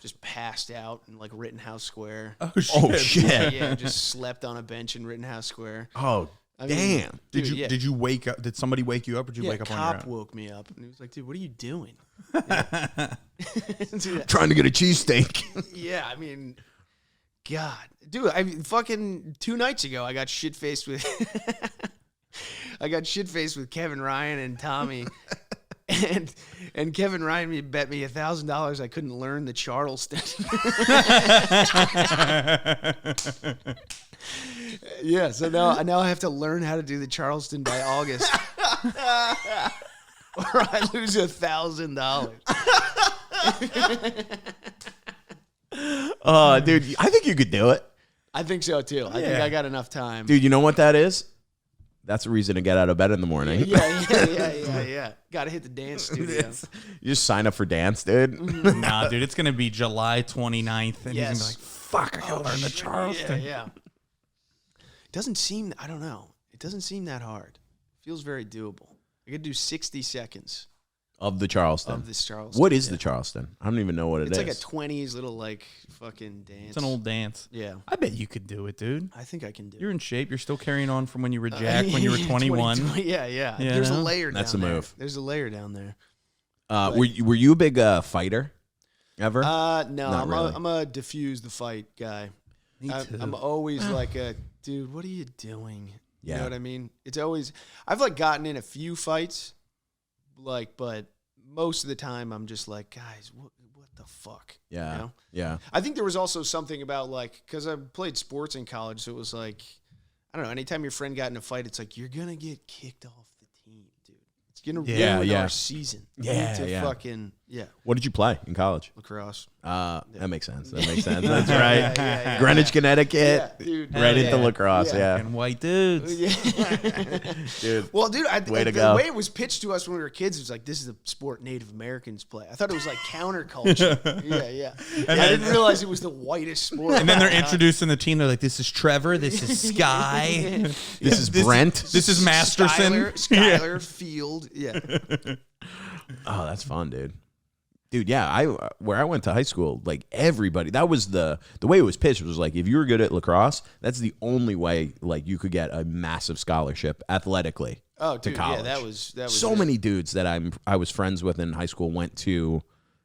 Just passed out in like Rittenhouse Square. Oh shit! Yeah, just slept on a bench in Rittenhouse Square. Oh damn! Did you wake up? Did somebody wake you up, or did you wake up on your own? A cop woke me up, and he was like, "Dude, what are you doing?" Dude, trying to get a cheesesteak. Yeah, I mean. God, dude, I mean, fucking 2 nights ago, I got shit faced with Kevin Ryan and Tommy, and And Kevin Ryan bet me $1,000 I couldn't learn the Charleston. Yeah, so now I have to learn how to do the Charleston by August, or I lose $1,000. Dude, I think you could do it. I think so too. I think I got enough time. Dude, you know what that is? That's a reason to get out of bed in the morning. Yeah. Got to hit the dance studio. You just sign up for dance, dude. Nah, dude, it's going to be July 29th, and he's going to be like, fuck, I got to learn the Charleston. Yeah. It doesn't seem, I don't know. It doesn't seem that hard. It feels very doable. I could do 60 seconds. Of the Charleston. Of this Charleston. What is the Charleston? I don't even know what it is. It's like a 20s little like fucking dance. It's an old dance. Yeah. I bet you could do it, dude. I think I can do it. You're in shape. You're still carrying on from when you were Jack, when you were 21. Yeah. There's a layer down there. That's a move. There's a layer down there. Were you a big fighter ever? No, really. I'm a diffuse the fight guy. Me too. I'm always like a, dude, what are you doing? Yeah. You know what I mean? It's always, I've like gotten in a few fights, like, but most of the time I'm just like, guys, what the fuck? Yeah. You know? Yeah. I think there was also something about like, because I played sports in college, so it was like, I don't know, anytime your friend got in a fight, it's like, you're going to get kicked off the team, dude. It's going to ruin our season. Fucking, What did you play in college? Lacrosse. That makes sense. That's right. Greenwich, Connecticut. Yeah, dude. Right into lacrosse, And white dudes. Dude. Well, dude, Way to the go. way it was pitched to us when we were kids was like, this is a sport Native Americans play. I thought it was like counterculture. Yeah. And I didn't realize it was the whitest sport. And then they're introducing the team. They're like, this is Trevor. This is Sky. This is Brent. This is Masterson. Skyler Field. Yeah. Oh, that's fun, dude. Dude, yeah, where I went to high school, like everybody, that was the way it was pitched was like if you were good at lacrosse, that's the only way like you could get a massive scholarship athletically to college. Yeah, that was so many dudes that I was friends with in high school went to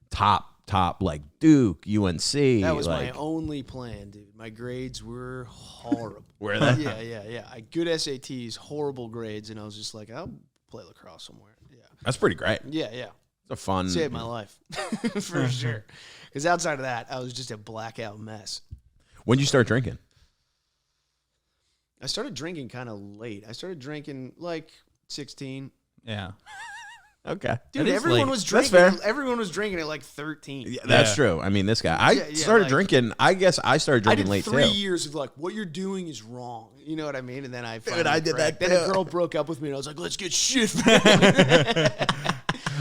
top like Duke, UNC. That was like, my only plan, dude. My grades were horrible. Were they? Yeah. Good SATs, horrible grades, and I was just like, I'll play lacrosse somewhere. Yeah. That's pretty great. Yeah. It's a fun. Saved my life, for sure. Because outside of that, I was just a blackout mess. When did you start drinking? I started drinking kind of late. I started drinking like 16. Yeah. Okay. Dude, That is everyone late. was That's drinking. fair. Everyone was drinking at like 13. Yeah, that's true. I mean, this guy. I started like- drinking. I guess I started I drinking did late 3 too. years of like, what you're doing is wrong. You know what I mean? And then I finally I did that cracked. Then a too. girl broke up with me, and I was like, let's get shit.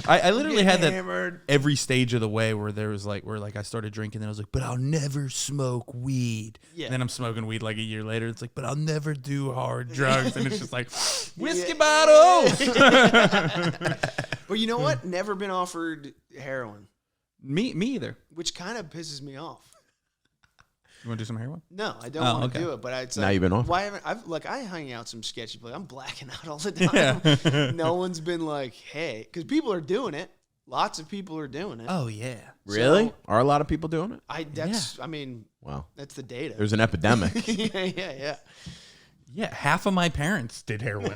I literally had that hammered. every stage of the way where there was like where like I started drinking and I was like, but I'll never smoke weed. Yeah. And then I'm smoking weed like a year later. It's like, but I'll never do hard drugs. And it's just like whiskey bottles. But you know what? Never been offered heroin, me either. which kind of pisses me off. You want to do some heroin? No, I don't Oh, want to okay. do it. But it's Now like, you've been offered. Why haven't I hang out some sketchy places? I'm blacking out all the time. No one's been like, hey, because people are doing it. Lots of people are doing it. Oh yeah. Really? So- Are a lot of people doing it? I mean, Wow. that's the data. There's an epidemic. yeah. Yeah. Half of my parents did heroin.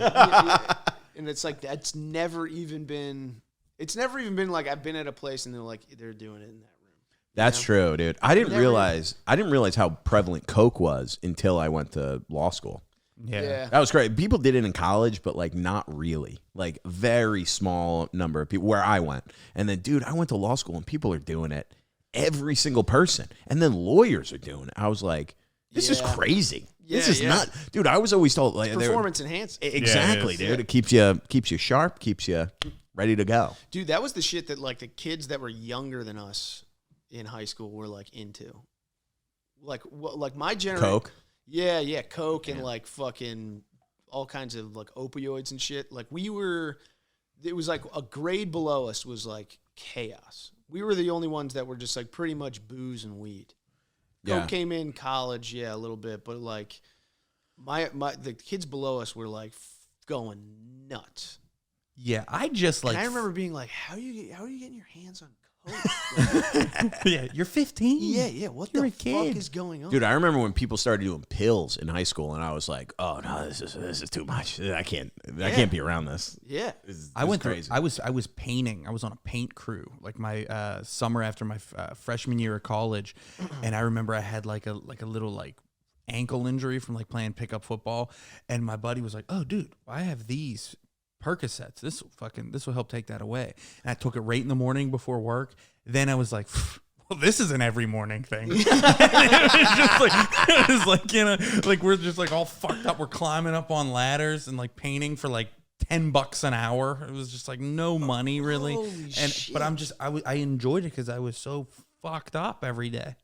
And it's like it's never even been like I've been at a place and they're doing it in that room. That's true, dude. I didn't realize how prevalent coke was until I went to law school. Yeah. That was great. People did it in college, but like not really. Like very small number of people where I went. And then, dude, I went to law school and people are doing it. Every single person. And then lawyers are doing it. I was like, this is crazy. This is not, dude. I was always told like Performance enhancing. Exactly, Yeah, it is. dude. It keeps you sharp, keeps you ready to go. Dude, that was the shit that like the kids that were younger than us in high school were like into. Like my generation. Coke. Yeah, coke and like fucking all kinds of like opioids and shit. Like it was like a grade below us was like chaos. We were the only ones that were just like pretty much booze and weed. Coke came in college, a little bit, but like the kids below us were like going nuts. Yeah. I just like And I remember being like, how are you getting your hands on Yeah, you're 15. Yeah. What You're the a kid. fuck is going on? Dude, I remember when people started doing pills in high school, and I was like, "Oh no, this is too much. I can't be around this." Yeah. I went crazy. through. I was painting. I was on a paint crew, like my summer after my freshman year of college, and I remember I had like a little like ankle injury from like playing pickup football, and my buddy was like, "Oh, dude, I have these Percocets. This will help take that away." And I took it right in the morning before work. Then I was like, well, this is an every morning thing. It was like, you know, like we're just like all fucked up. We're climbing up on ladders and like painting for like $10 an hour. It was just like no money really. Holy shit. But I enjoyed it because I was so fucked up every day.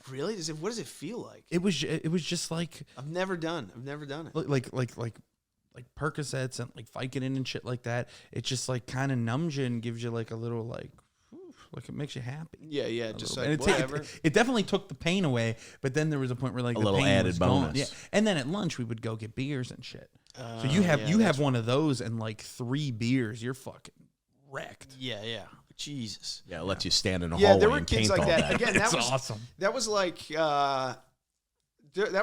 Really? What does it feel like? It was just like I've never done it. like Percocets and like Vicodin and shit like that. It just like kind of numbs you and gives you like a little like it makes you happy. Yeah, just And like whatever. it definitely took the pain away, but then there was a point where like A the little pain added was gone. bonus. Yeah, and then at lunch we would go get beers and shit. So you have one of those and like 3 beers, you're fucking wrecked. Yeah. Jesus. Yeah, it lets you stand in a Yeah, hallway there were and kids paint like all that. Again, that It's was awesome. That was like that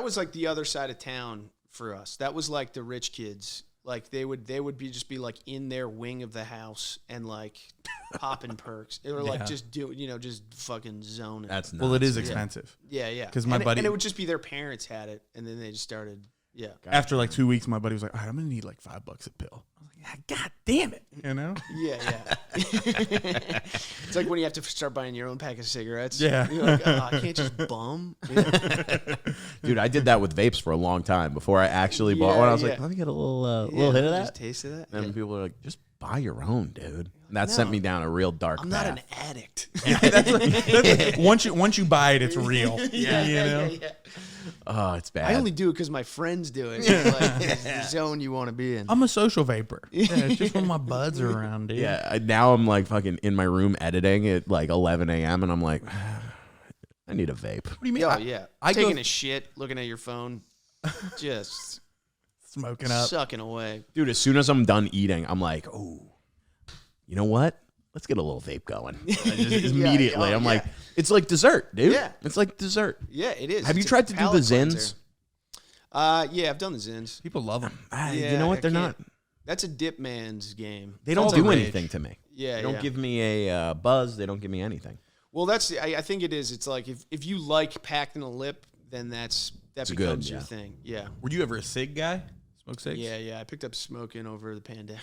was like the other side of town for us. That was like the rich kids. Like they would be like in their wing of the house and like popping perks. They were like just just fucking zoning. That's nuts. Well, it is expensive. Yeah. 'Cause my buddy- and it would just be their parents had it, and then they just started. Yeah. After like 2 weeks, my buddy was like, "All right, I'm gonna need like $5 a pill." I was like, "Yeah, God damn it," you know? Yeah. It's like when you have to start buying your own pack of cigarettes. Yeah. You're like, I can't just bum. Dude, I did that with vapes for a long time before I actually bought one. I was like, let me get a little hit of that. Just taste of that. And then people were like, just buy your own, dude. And that sent me down a real dark I'm path. not an addict. Once you buy it, it's real. Yeah. Oh, it's bad. I only do it because my friends do it. It's the zone you want to be in. I'm a social vapor. Yeah, it's just when my buds are around, dude. Yeah, now I'm like fucking in my room editing at like 11 a.m. and I'm like, I need a vape. What do you mean? I taking a shit, looking at your phone, just smoking up. sucking away. Dude, as soon as I'm done eating, I'm like, oh, you know what? Let's get a little vape going. Immediately. I'm like, it's like dessert, dude. Yeah. It's like dessert. Yeah, it is. Have you It's a tried to do the palate Zins? cleanser. Yeah, I've done the Zins. People love them. You know what? They're not. That's a dip man's game. They don't all do the rage. anything to me. Yeah, They don't give me a buzz. They don't give me anything. Well, I think it is. It's like if you like packing a lip, then that becomes your thing. Yeah. Were you ever a cig guy? Smoke cigs? Yeah. I picked up smoking over the pandemic.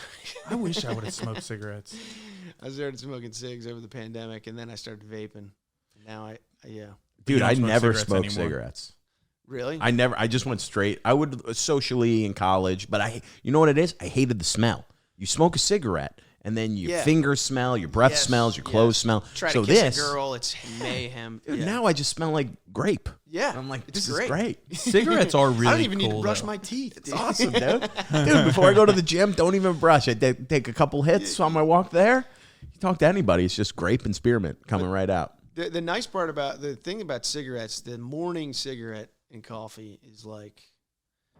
I wish I would have smoked cigarettes. I started smoking cigs over the pandemic, and then I started vaping. Now Dude, I smoke never cigarettes smoked anymore. cigarettes. Really? I just went straight. I would socially in college, but you know what it is? I hated the smell. You smoke a cigarette, and then your fingers smell, your breath smells, your clothes smell. Try so to kiss this, a girl, it's mayhem. dude, now I just smell like grape. Yeah. I'm like, it's this is great. Cigarettes are really I don't even need to cool, brush though. my teeth. It's awesome, dude. Dude, before I go to the gym, don't even brush. I take a couple hits on my walk there. You talk to anybody, it's just grape and spearmint coming right out. The nice part about the thing about cigarettes, the morning cigarette and coffee is like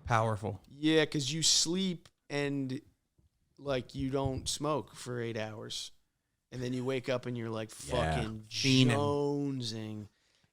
Powerful. Yeah, because you sleep and like you don't smoke for 8 hours, and then you wake up and you're like fucking Fiending. jonesing,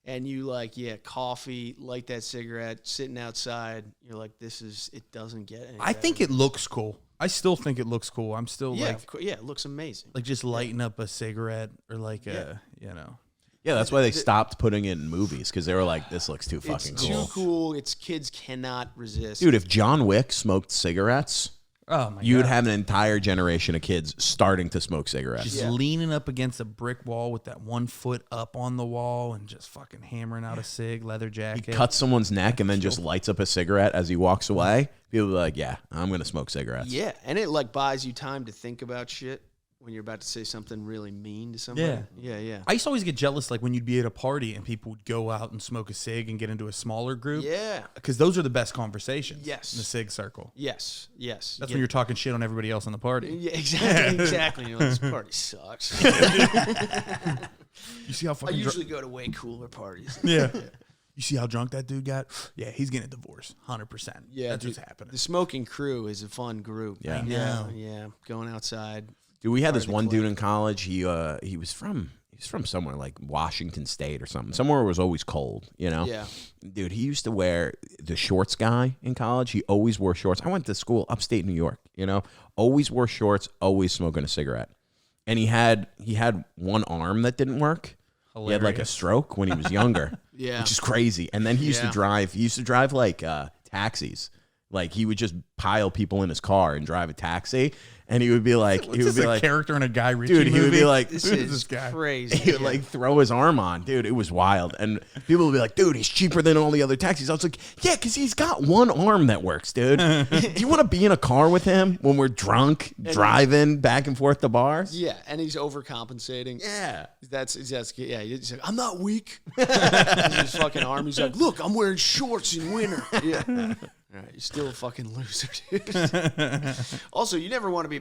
and you like coffee, light that cigarette, sitting outside. You're like, it doesn't get any I better. think it looks cool. I still think it looks cool. I'm still like, it looks amazing. like just lighting up a cigarette or like a, you know. Yeah, that's why they stopped putting it in movies, because they were like, this looks too fucking It's cool. too cool. It's kids cannot resist. Dude, if John Wick smoked cigarettes, Oh my you'd God. have an entire generation of kids starting to smoke cigarettes. Just leaning up against a brick wall with that 1 foot up on the wall and just fucking hammering out a cig, leather jacket. Cuts someone's neck and then just lights up a cigarette as he walks away. People be like, yeah, I'm going to smoke cigarettes. Yeah, and it like buys you time to think about shit when you're about to say something really mean to somebody. Yeah. I used to always get jealous, like when you'd be at a party and people would go out and smoke a cig and get into a smaller group. Yeah. Because those are the best conversations. Yes. In the cig circle. Yes. That's when you're talking shit on everybody else in the party. Yeah, exactly. You're like, this party sucks. You see how I fucking usually go to way cooler parties. Yeah. You see how drunk that dude got? Yeah, he's getting a divorce. 100%. Yeah, That's dude, what's happening. The smoking crew is a fun group. Yeah. I know. Yeah. Going outside. Dude, we had this Hard to one click. dude in college. He was from he's from somewhere like Washington State or something. Somewhere it was always cold, you know? Yeah. Dude, he used to wear the shorts guy in college. He always wore shorts. I went to school upstate New York, you know? Always wore shorts, always smoking a cigarette. And he had one arm that didn't work. Hilarious. He had like a stroke when he was younger. Yeah. Which is crazy. And then he used to drive like taxis. Like he would just pile people in his car and drive a taxi, and he would be like, character in a Guy Ritchie dude, movie? he would be like, this is guy? Crazy. He would like throw his arm on, dude. It was wild, and people would be like, dude, he's cheaper than all the other taxis. I was like, yeah, because he's got one arm that works, dude. Do you want to be in a car with him when we're drunk, driving back and forth to bars? Yeah, and he's overcompensating. Yeah, yeah. He's like, I'm not weak. His fucking arm. He's like, look, I'm wearing shorts in winter. Yeah. All right, you're still a fucking loser, dude. Also, you never want to be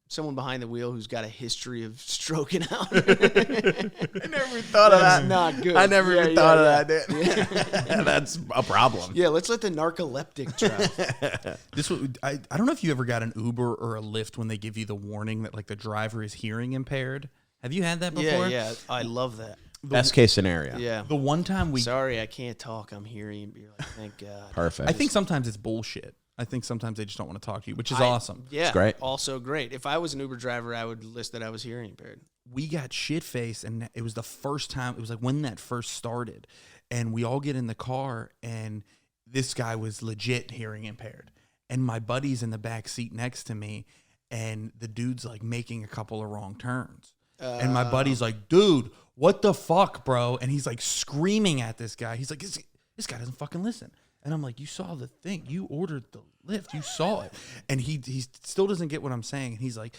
someone behind the wheel who's got a history of stroking out. I never thought of that. Not good. I never even thought of that, dude. Yeah. That's a problem. Yeah, let's let the narcoleptic drive. I don't know if you ever got an Uber or a Lyft when they give you the warning that like the driver is hearing impaired. Have you had that before? Yeah, I love that. Best case scenario. Yeah. The one time Sorry, I can't talk. I'm hearing you. You're like, thank God. Perfect. I think sometimes it's bullshit. I think sometimes they just don't want to talk to you, which is awesome. Yeah. It's great. Also great. If I was an Uber driver, I would list that I was hearing impaired. We got shit-faced, and it was the first time. It was like when that first started, and we all get in the car, and this guy was legit hearing impaired. And my buddy's in the back seat next to me, and the dude's like making a couple of wrong turns. And my buddy's like, dude, what the fuck, bro? And he's like screaming at this guy. He's like, this guy doesn't fucking listen. And I'm like, you saw the thing. You ordered the Lyft. You saw it. And he still doesn't get what I'm saying. And he's like,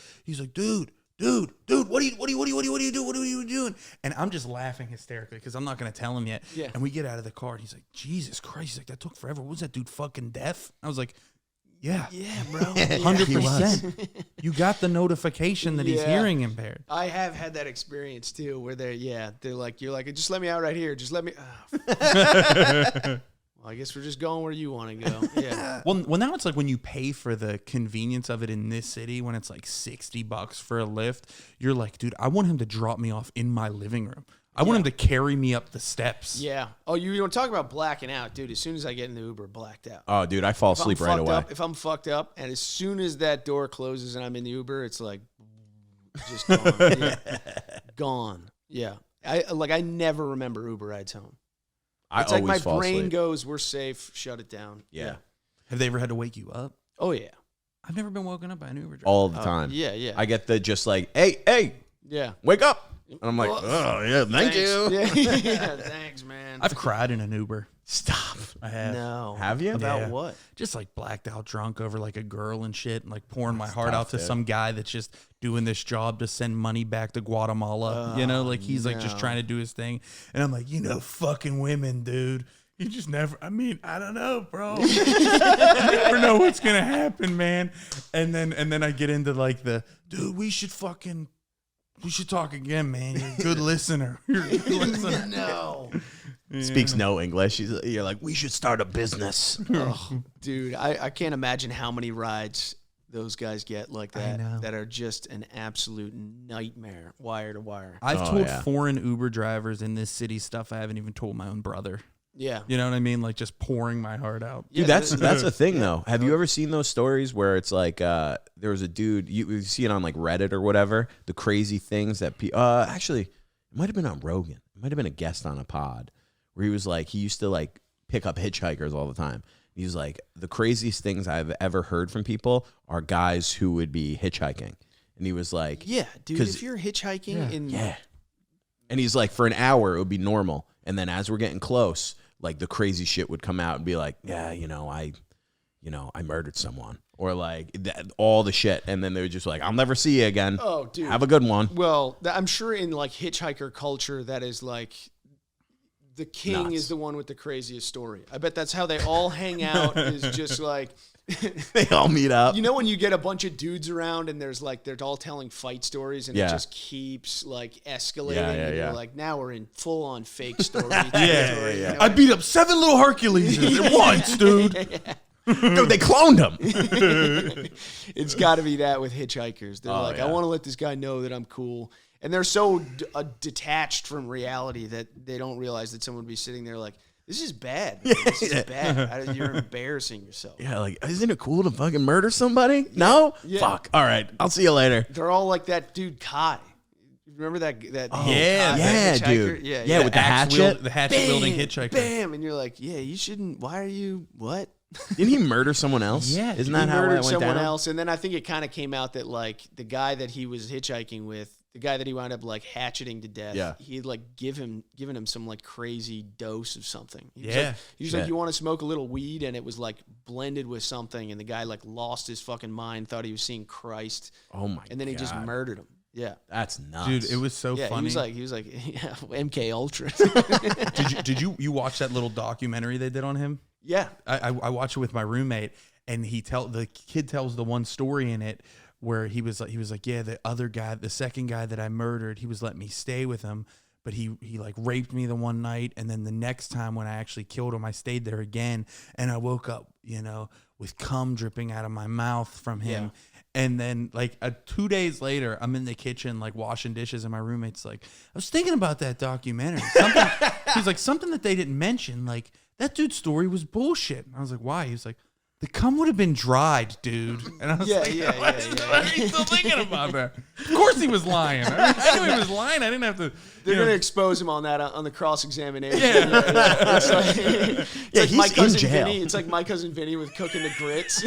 dude, what are you doing? And I'm just laughing hysterically because I'm not going to tell him yet. Yeah. And we get out of the car and he's like, Jesus Christ. He's like, that took forever. Was that dude fucking deaf? I was like, yeah, bro. 100%. You got the notification that he's hearing impaired. I have had that experience too, where they're like, you're like, just let me out right here. Just let me. Well, I guess we're just going where you want to go. Yeah. Well, now it's like when you pay for the convenience of it in this city, when it's like $60 for a Lyft, you're like, dude, I want him to drop me off in my living room. I want him to carry me up the steps. Yeah. Oh, you want to talk about blacking out, dude? As soon as I get in the Uber, blacked out. Oh, dude, I fall asleep right away. If I'm fucked up, and as soon as that door closes and I'm in the Uber, it's like just gone. Yeah. Gone. Yeah. I never remember Uber rides home. It's like my brain goes, we're safe, shut it down. Yeah. Have they ever had to wake you up? Oh yeah. I've never been woken up by an Uber driver. All the time. Yeah. I get the just like, hey, Yeah. wake up. And I'm like, oh, yeah, thank you. Yeah, thanks, man. I've cried in an Uber. Stop. I have. No. Have you? About what? Just like blacked out drunk over like a girl and shit, and like pouring my heart out to some guy that's just doing this job to send money back to Guatemala. Like he's like just trying to do his thing. And I'm like, fucking women, dude. You just never, I don't know, bro. You never know what's going to happen, man. And then I get into like dude, we should talk again, man. You're a good listener. You're a good listener. No. Speaks no English. You're like, we should start a business. Oh, dude, I can't imagine how many rides those guys get like that that are just an absolute nightmare, wire to wire. I've told foreign Uber drivers in this city stuff I haven't even told my own brother. Yeah. You know what I mean? Like just pouring my heart out. Dude, that's a thing though. Have you ever seen those stories where it's like there was a dude, you see it on like Reddit or whatever, the crazy things that actually it might have been on Rogan. It might have been a guest on a pod where he was like, he used to like pick up hitchhikers all the time. He was like, the craziest things I've ever heard from people are guys who would be hitchhiking. And he was like, yeah, dude, if you're hitchhiking and he's like, for an hour it would be normal. And then as we're getting close, like the crazy shit would come out and be like, yeah, I murdered someone, or like all the shit. And then they would just be like, I'll never see you again. Oh, dude. Have a good one. Well, I'm sure in like hitchhiker culture, that is like the king is the one with the craziest story. I bet that's how they all hang out is just like. They all meet up. You know when you get a bunch of dudes around and there's like they're all telling fight stories and it just keeps like escalating and you're like, now we're in full on fake story. You know? I beat up 7 little Hercules at once, dude. Dude, they cloned him. It's got to be that with hitchhikers. They're I want to let this guy know that I'm cool. And they're so detached from reality that they don't realize that someone would be sitting there like, this is bad. This is bad. You're embarrassing yourself. Yeah, like, isn't it cool to fucking murder somebody? No? Yeah. Fuck. All right. I'll see you later. They're all like that dude Kai. Remember that? Yeah, dude. Yeah, with the hatchet. The hatchet-wielding hitchhiker. Bam! And you're like, yeah, you shouldn't. Why are you, what? Didn't he murder someone else? Yeah. Isn't that how it murdered went someone down? else. And then I think it kind of came out that, like, the guy that he was hitchhiking with, the guy that he wound up, like, hatcheting to death, he'd, like, given him some, like, crazy dose of something. He was like, you want to smoke a little weed? And it was, like, blended with something. And the guy, like, lost his fucking mind, thought he was seeing Christ. Oh, my God. And then he just murdered him. Yeah, that's nuts, dude. It was so funny. He was like, yeah, MK Ultra. Did you watch that little documentary they did on him? Yeah, I watched it with my roommate, and the kid tells the one story in it where he was like, yeah, the other guy, the second guy that I murdered, he was letting me stay with him, but he like raped me the one night, and then the next time when I actually killed him, I stayed there again, and I woke up, with cum dripping out of my mouth from him. Yeah. And then, like, 2 days later, I'm in the kitchen, like, washing dishes, and my roommate's like, I was thinking about that documentary. He's like, something that they didn't mention, like, that dude's story was bullshit. And I was like, why? He was like, the cum would have been dried, dude. And I was like, why are you still thinking about that? Of course he was lying. I knew he was lying. I didn't have to. They're going to expose him on that on the cross-examination. Yeah. It's like my cousin Vinny. It's like my cousin Vinny with cooking the grits.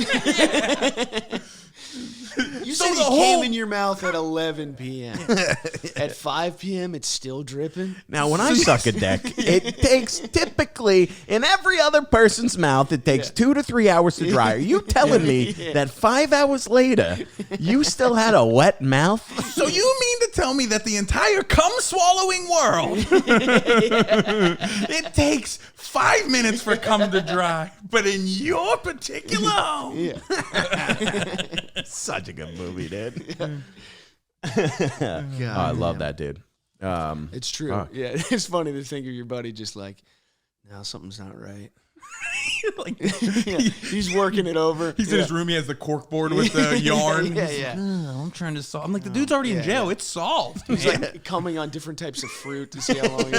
You said he came in your mouth at 11 p.m. At 5 p.m., it's still dripping? Now, when I suck a dick, it takes typically, in every other person's mouth, it takes 2 to 3 hours to dry. Are you telling me that 5 hours later, you still had a wet mouth? So you mean to tell me that the entire cum-swallowing world, it takes 5 minutes for cum to dry, but in your particular home. Such a good movie, dude. I love that, dude. It's true. Yeah, it's funny to think of your buddy just like, no, something's not right. Like, he's working it over. He's in his room. He has the cork board with the yarn. Yeah. I'm trying to solve. I'm like, the dude's already in jail. It's solved. He's like coming on different types of fruit to see how long.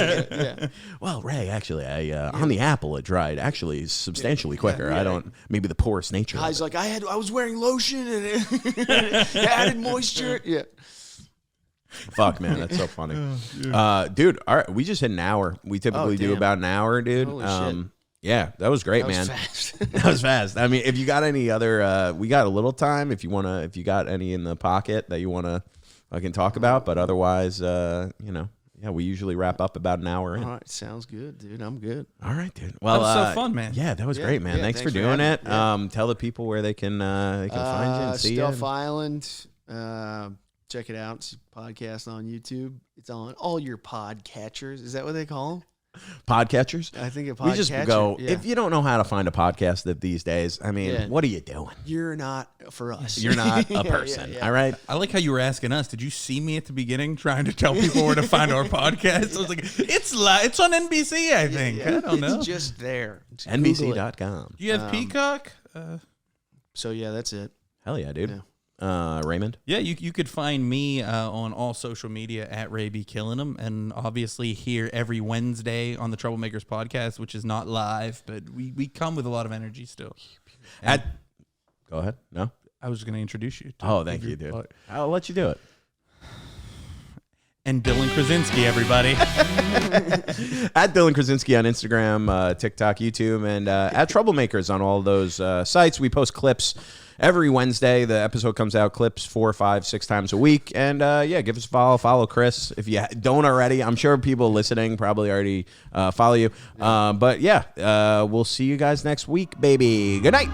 Well, Ray, actually, on the apple it dried actually substantially quicker. I don't. Maybe the porous nature. Guy's like, I was wearing lotion and it added moisture. Yeah. Fuck, man, that's so funny. Dude, all right, we just hit an hour. We typically do about an hour, dude. Holy shit. Yeah, that was great, man. That was fast. I mean, if you got any other, we got a little time. If you got any in the pocket that you wanna, I can talk about. But otherwise, we usually wrap up about an hour in. All right, sounds good, dude. I'm good. All right, dude. Well, that was so fun, man. Yeah, that was great, man. Thanks for doing it. Tell the people where they can find you and see you. Stuff Island. Check it out. It's a podcast on YouTube. It's on all your podcatchers. Is that what they call them? Podcatchers? I think a podcatcher. We just go, if you don't know how to find a podcast these days, I mean, what are you doing? You're not for us. You're not a person, all right? I like how you were asking us. Did you see me at the beginning trying to tell people where to find our podcast? I was like, it's on NBC, I think. I don't know. It's just there. NBC.com. Do you have Peacock? So, yeah, that's it. Hell yeah, dude. Yeah. Raymond? Yeah, you could find me on all social media at Ray B. Killin'em, and obviously here every Wednesday on the Troublemakers podcast, which is not live, but we come with a lot of energy still. Go ahead. No? I was going to introduce you. Thank you, dude. I'll let you do it. And Dylan Krasinski, everybody. At Dylan Krasinski on Instagram, TikTok, YouTube, and at Troublemakers on all those sites. We post clips every Wednesday. The episode comes out, clips 4, 5, 6 times a week. And give us a follow. Follow Chris if you don't already. I'm sure people listening probably already follow you. But we'll see you guys next week, baby. Good night.